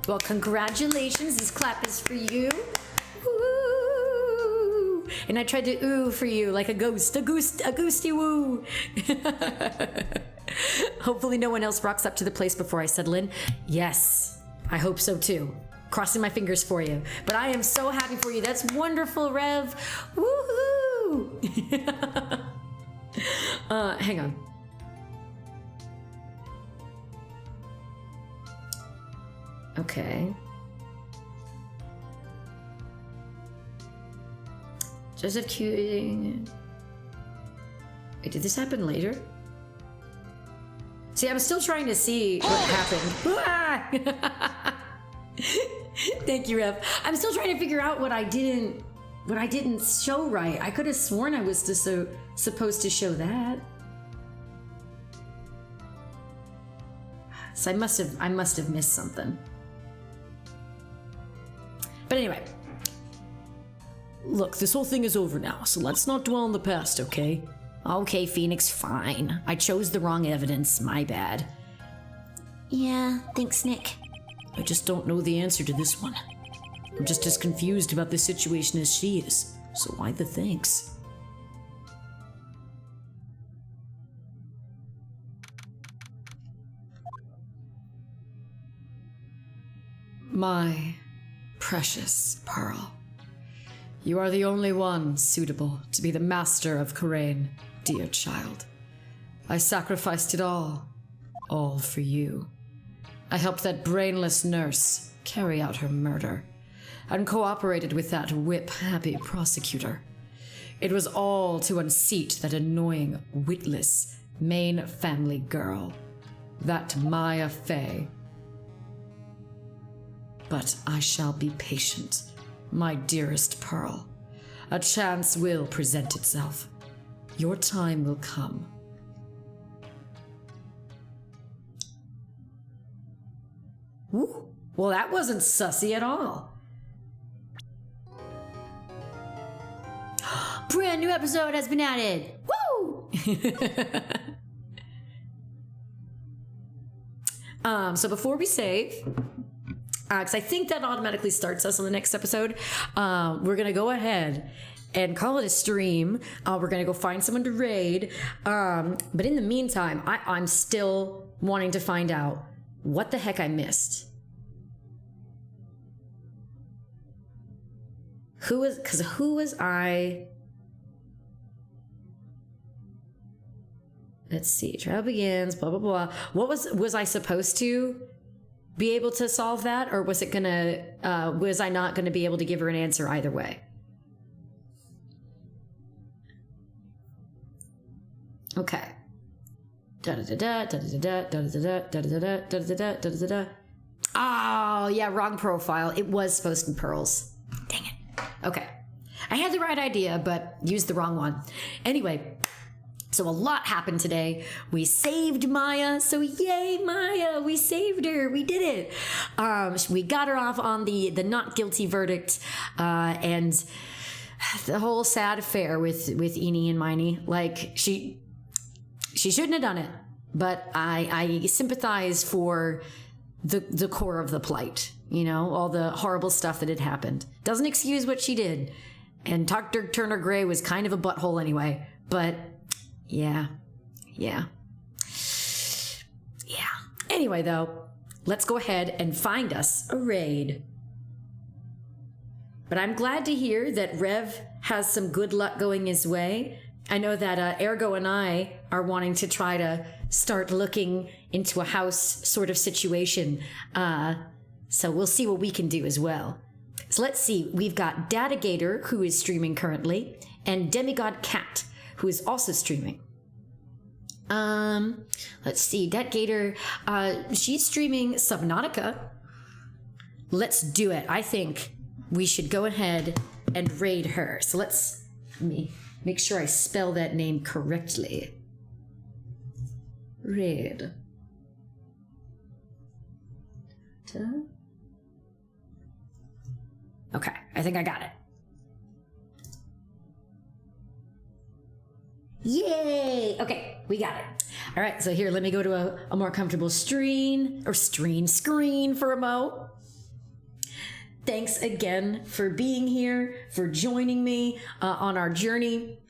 Well, congratulations. This clap is for you. Woo! And I tried to ooh for you like a ghost, a ghosty woo. Hopefully no one else rocks up to the place before I settle in. Yes, I hope so too. Crossing my fingers for you. But I am so happy for you. That's wonderful, Rev. Woohoo! Hang on. Okay. Joseph Cuting. Wait, did this happen later? See, I'm still trying to see what happened. Thank you, Rev. I'm still trying to figure out what I didn't show right. I could have sworn I was supposed to show that. So I must have missed something. But anyway. Look, this whole thing is over now, so let's not dwell on the past, okay? Okay, Phoenix, fine. I chose the wrong evidence. My bad. Yeah, thanks, Nick. I just don't know the answer to this one. I'm just as confused about this situation as she is, so why the thanks? My precious Pearl. You are the only one suitable to be the master of Khura'in, dear child. I sacrificed it all for you. I helped that brainless nurse carry out her murder, and cooperated with that whip-happy prosecutor. It was all to unseat that annoying, witless, main family girl, that Maya Fey. But I shall be patient, my dearest Pearl. A chance will present itself. Your time will come. Well, that wasn't sussy at all. Brand new episode has been added. Woo! So before we save, because I think that automatically starts us on the next episode, we're going to go ahead and call it a stream. We're going to go find someone to raid. But in the meantime, I'm still wanting to find out what the heck I missed. Who was I? Let's see. Trial begins, blah, blah, blah. What was I supposed to be able to solve that? Or was I not gonna be able to give her an answer either way? Okay. Oh, yeah, wrong profile. It was supposed to be Pearls. Dang it. Okay. I had the right idea, but used the wrong one. Anyway, so a lot happened today. We saved Maya. So yay, Maya. We saved her. We did it. We got her off on the not guilty verdict. And the whole sad affair with Eenie and Miney. Like, she shouldn't have done it. But I sympathize for the core of the plight. You know, all the horrible stuff that had happened. Doesn't excuse what she did. And Dr. Turner Gray was kind of a butthole anyway. But yeah. Anyway, though, let's go ahead and find us a raid. But I'm glad to hear that Rev has some good luck going his way. I know that Ergo and I are wanting to try to start looking into a house sort of situation. So we'll see what we can do as well. So let's see. We've got Data Gator, who is streaming currently, and Demigod Cat, who is also streaming. Let's see. Dat Gator, she's streaming Subnautica. Let's do it. I think we should go ahead and raid her. So let me make sure I spell that name correctly. Raid. Okay, I think I got it. Yay! Okay, we got it. All right, so here, let me go to a more comfortable screen for a mo. Thanks again for being here, for joining me on our journey.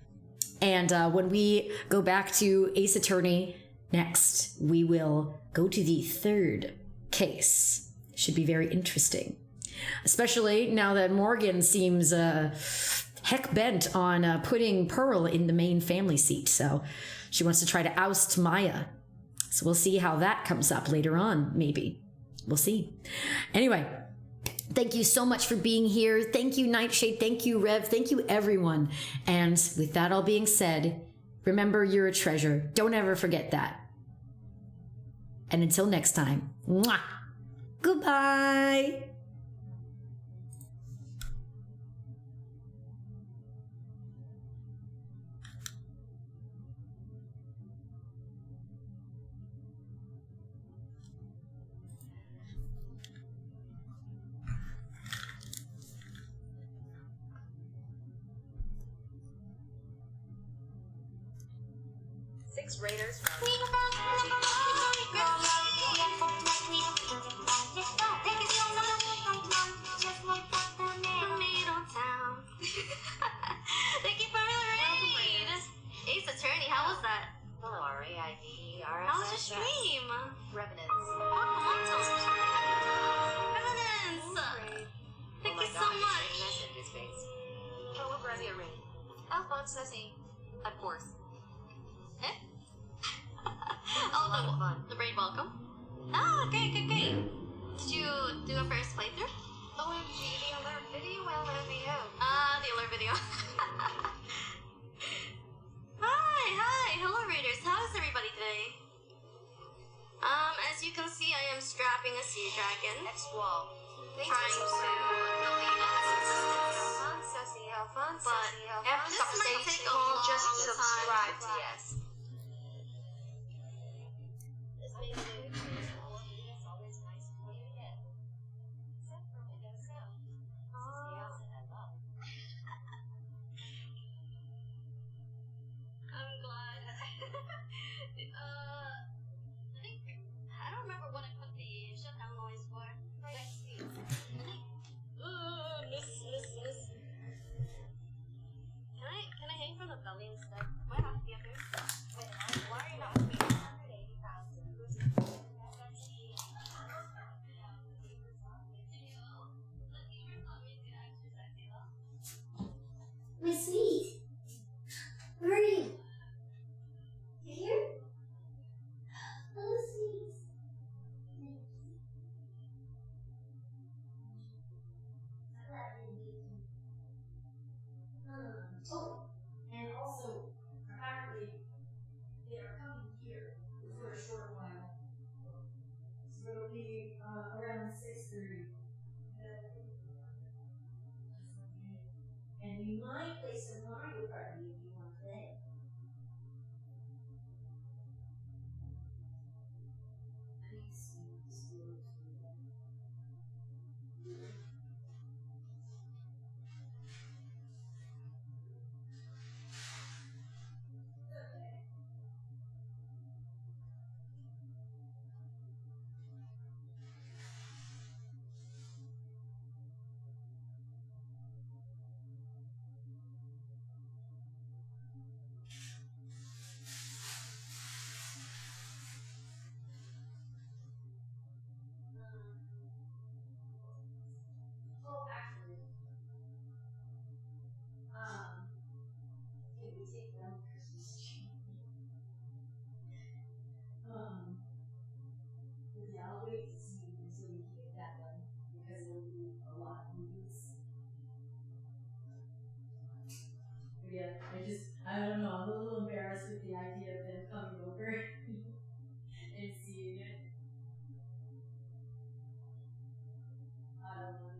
And when we go back to Ace Attorney next, we will go to the third case. Should be very interesting. Especially now that Morgan seems heck bent on putting Pearl in the main family seat. So she wants to try to oust Maya. So we'll see how that comes up later on, maybe. We'll see. Anyway, thank you so much for being here. Thank you, Nightshade. Thank you, Rev. Thank you, everyone. And with that all being said, remember you're a treasure. Don't ever forget that. And until next time, mwah, goodbye. Six raiders from Thank you for the raid! Ace Attorney, how was that? hello, RAID, RSS. How was your stream? Revenants. Revenants! Thank you so much. Oh, what a ring. Alphonse Nessie. Of course. Eh? Oh, the raid welcome. Ah, great. Did you do a first playthrough? OMG, the alert video, The alert video. Hi, hello raiders. How is everybody today? As you can see, I am strapping a sea dragon. X-Wall. Trying to delete Alphonse, But after this might take a long just time. subscribe to yes. This may take hot movies. Yeah, I don't know, I'm a little embarrassed with the idea of them coming over and seeing it. I don't know.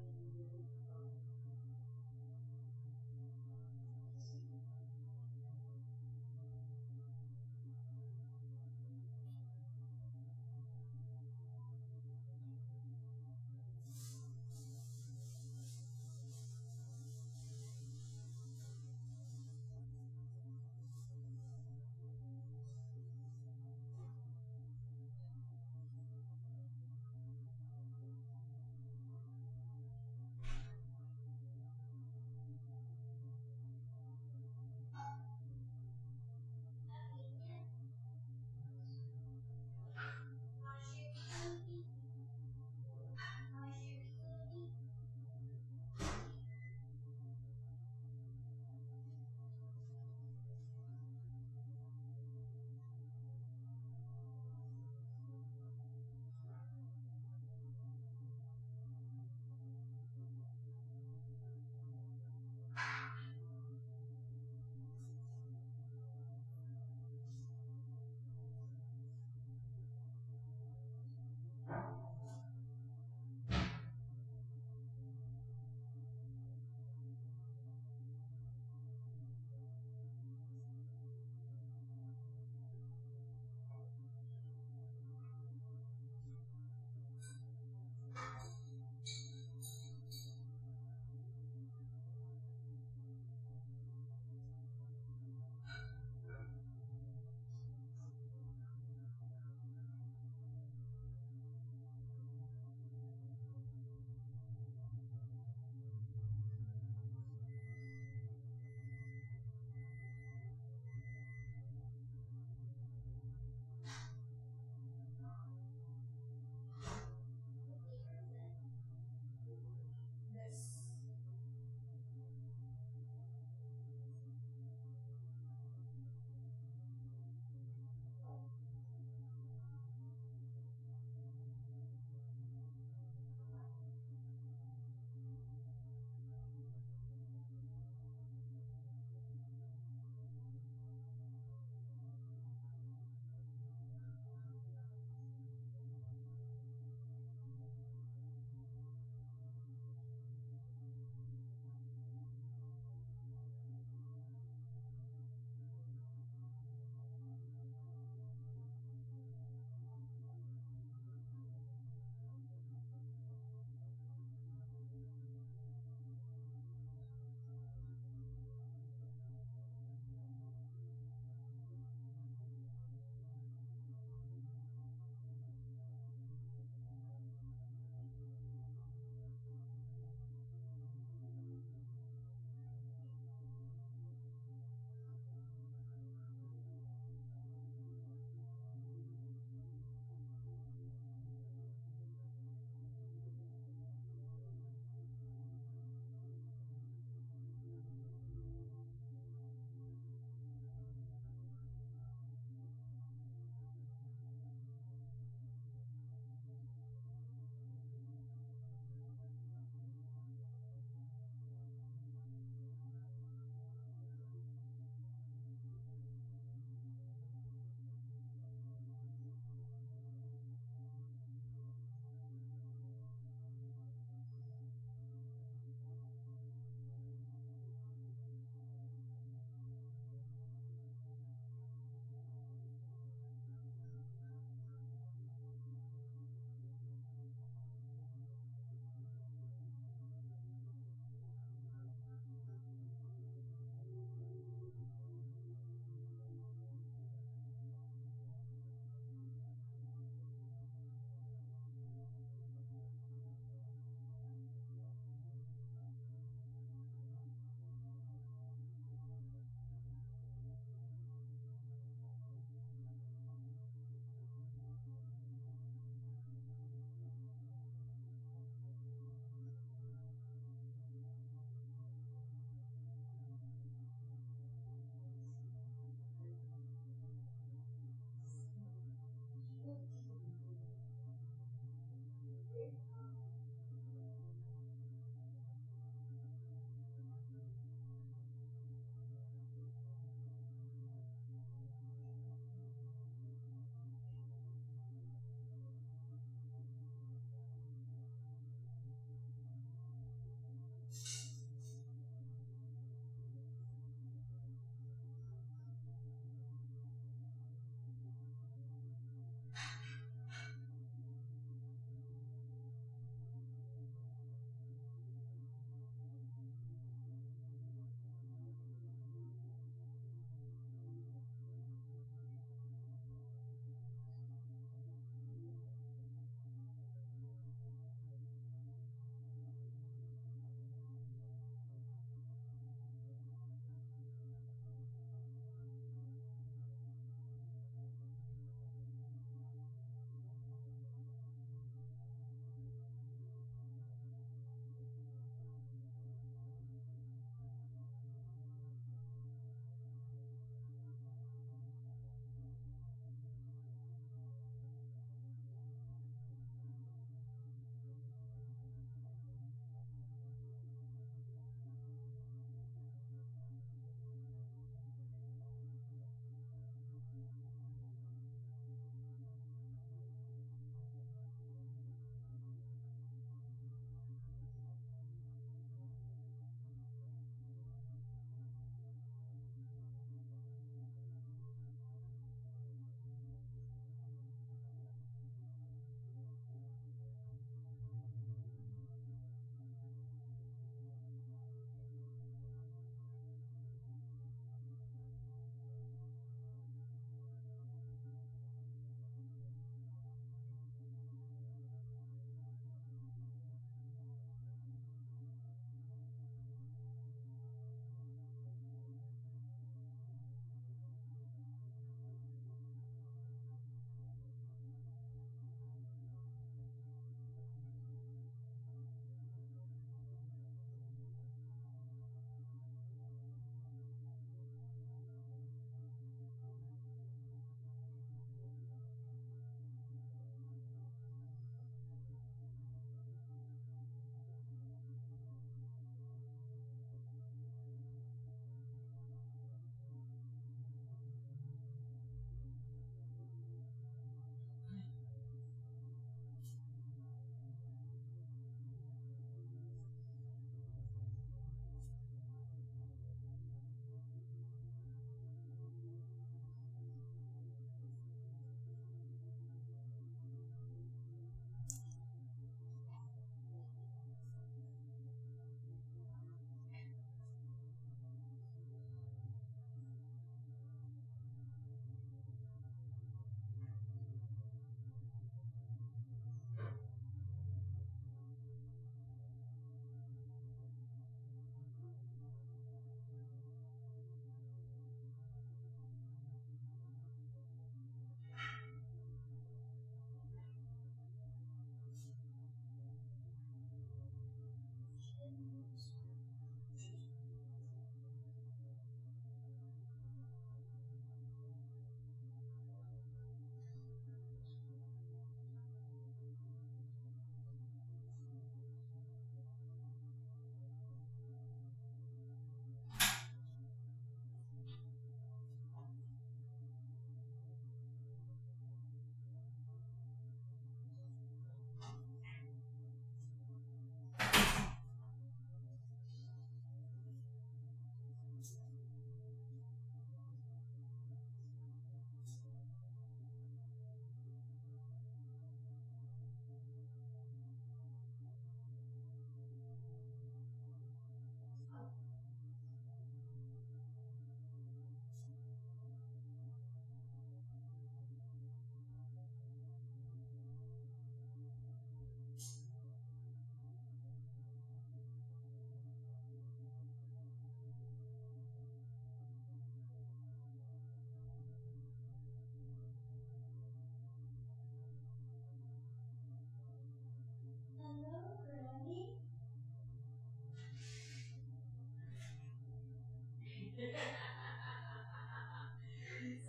So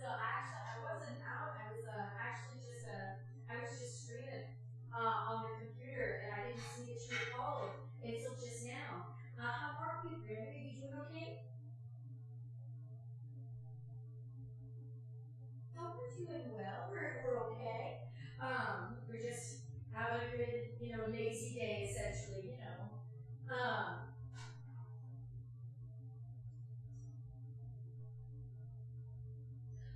actually, I wasn't out. I was actually just I was just streaming on the computer, and I didn't see that you were calling until just now. How are you, Brandon? Are you doing okay? Oh, we're doing well. We're okay. We're just having a good, lazy day, essentially,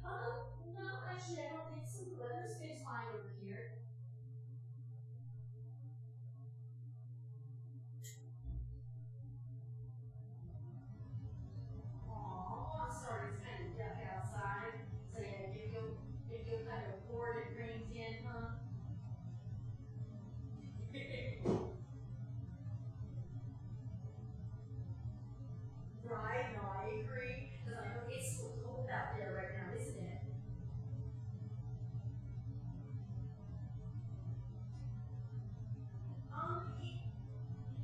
No, actually, I don't think so. The weather's been fine over here. Aw, I'm sorry, it's kind of yuck outside. So yeah, you feel kind of bored and cranked in, huh? Right, no, I agree. Because I know it's so cold out there right now, isn't it?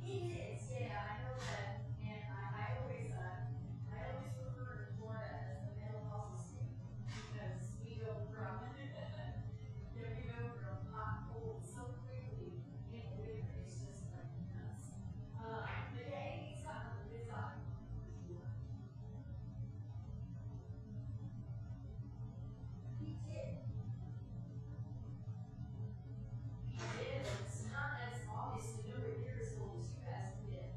It is, yeah, I know that. And I always refer to Florida as the menopausal state because we go from hot and cold so quickly in the winter. It's just like nuts. But yeah, it's gotten for sure. We did. It's not as obviously nowhere near as old as you guys did.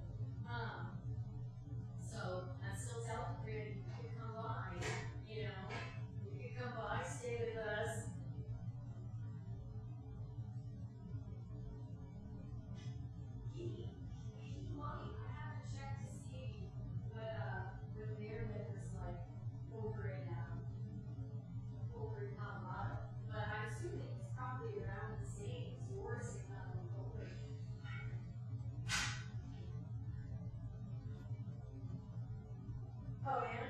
So I'm still telling Grid, you could come by, you could come by, stay with us. He might. I have to check to see what their weather's like over in Colorado. But I'm assuming it's probably around the same as yours, if not a little older. Oh, yeah?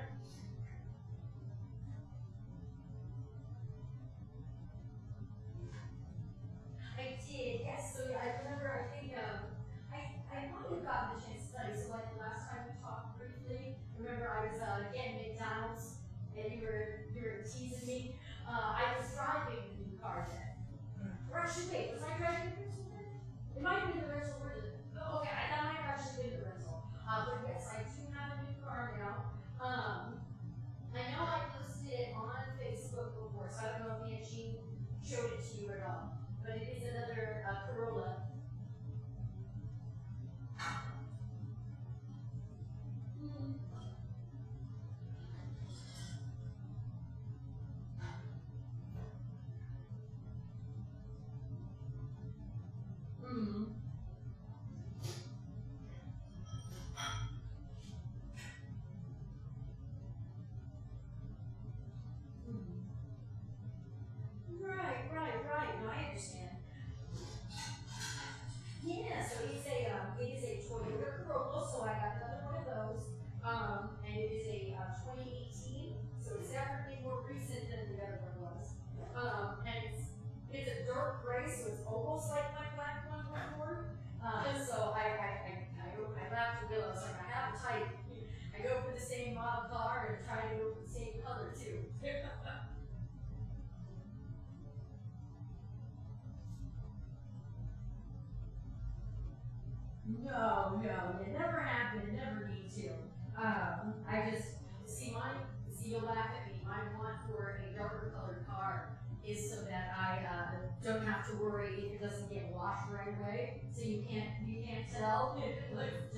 I did, yes. So yeah, I remember, I think, I might have gotten a chance to study. So like the last time we talked briefly, remember I was getting McDonald's and you were teasing me. I was driving the new car then. Or actually, wait, was I driving the rental then? It might have been the rental or the. Oh, okay, that might have actually been the rental. But yes, I do have a new car now. I know I posted it on Facebook before, so I don't know if Angie showed it to you at all. But it is another Corolla. Right. No, I understand. Yeah, so it is a Toyota Corolla, so I got another one of those. And it is a 2018, so it's definitely more recent than the other one was. And it's a dark gray, so it's almost like my black one before. So I laughed a little. I was like, I have a type. I go for the same model car and try to go for the same color too. No, it never happened. It never need to. I just you'll laugh at me. My want for a darker colored car is so that I don't have to worry if it doesn't get washed right away. So you can't tell. Like,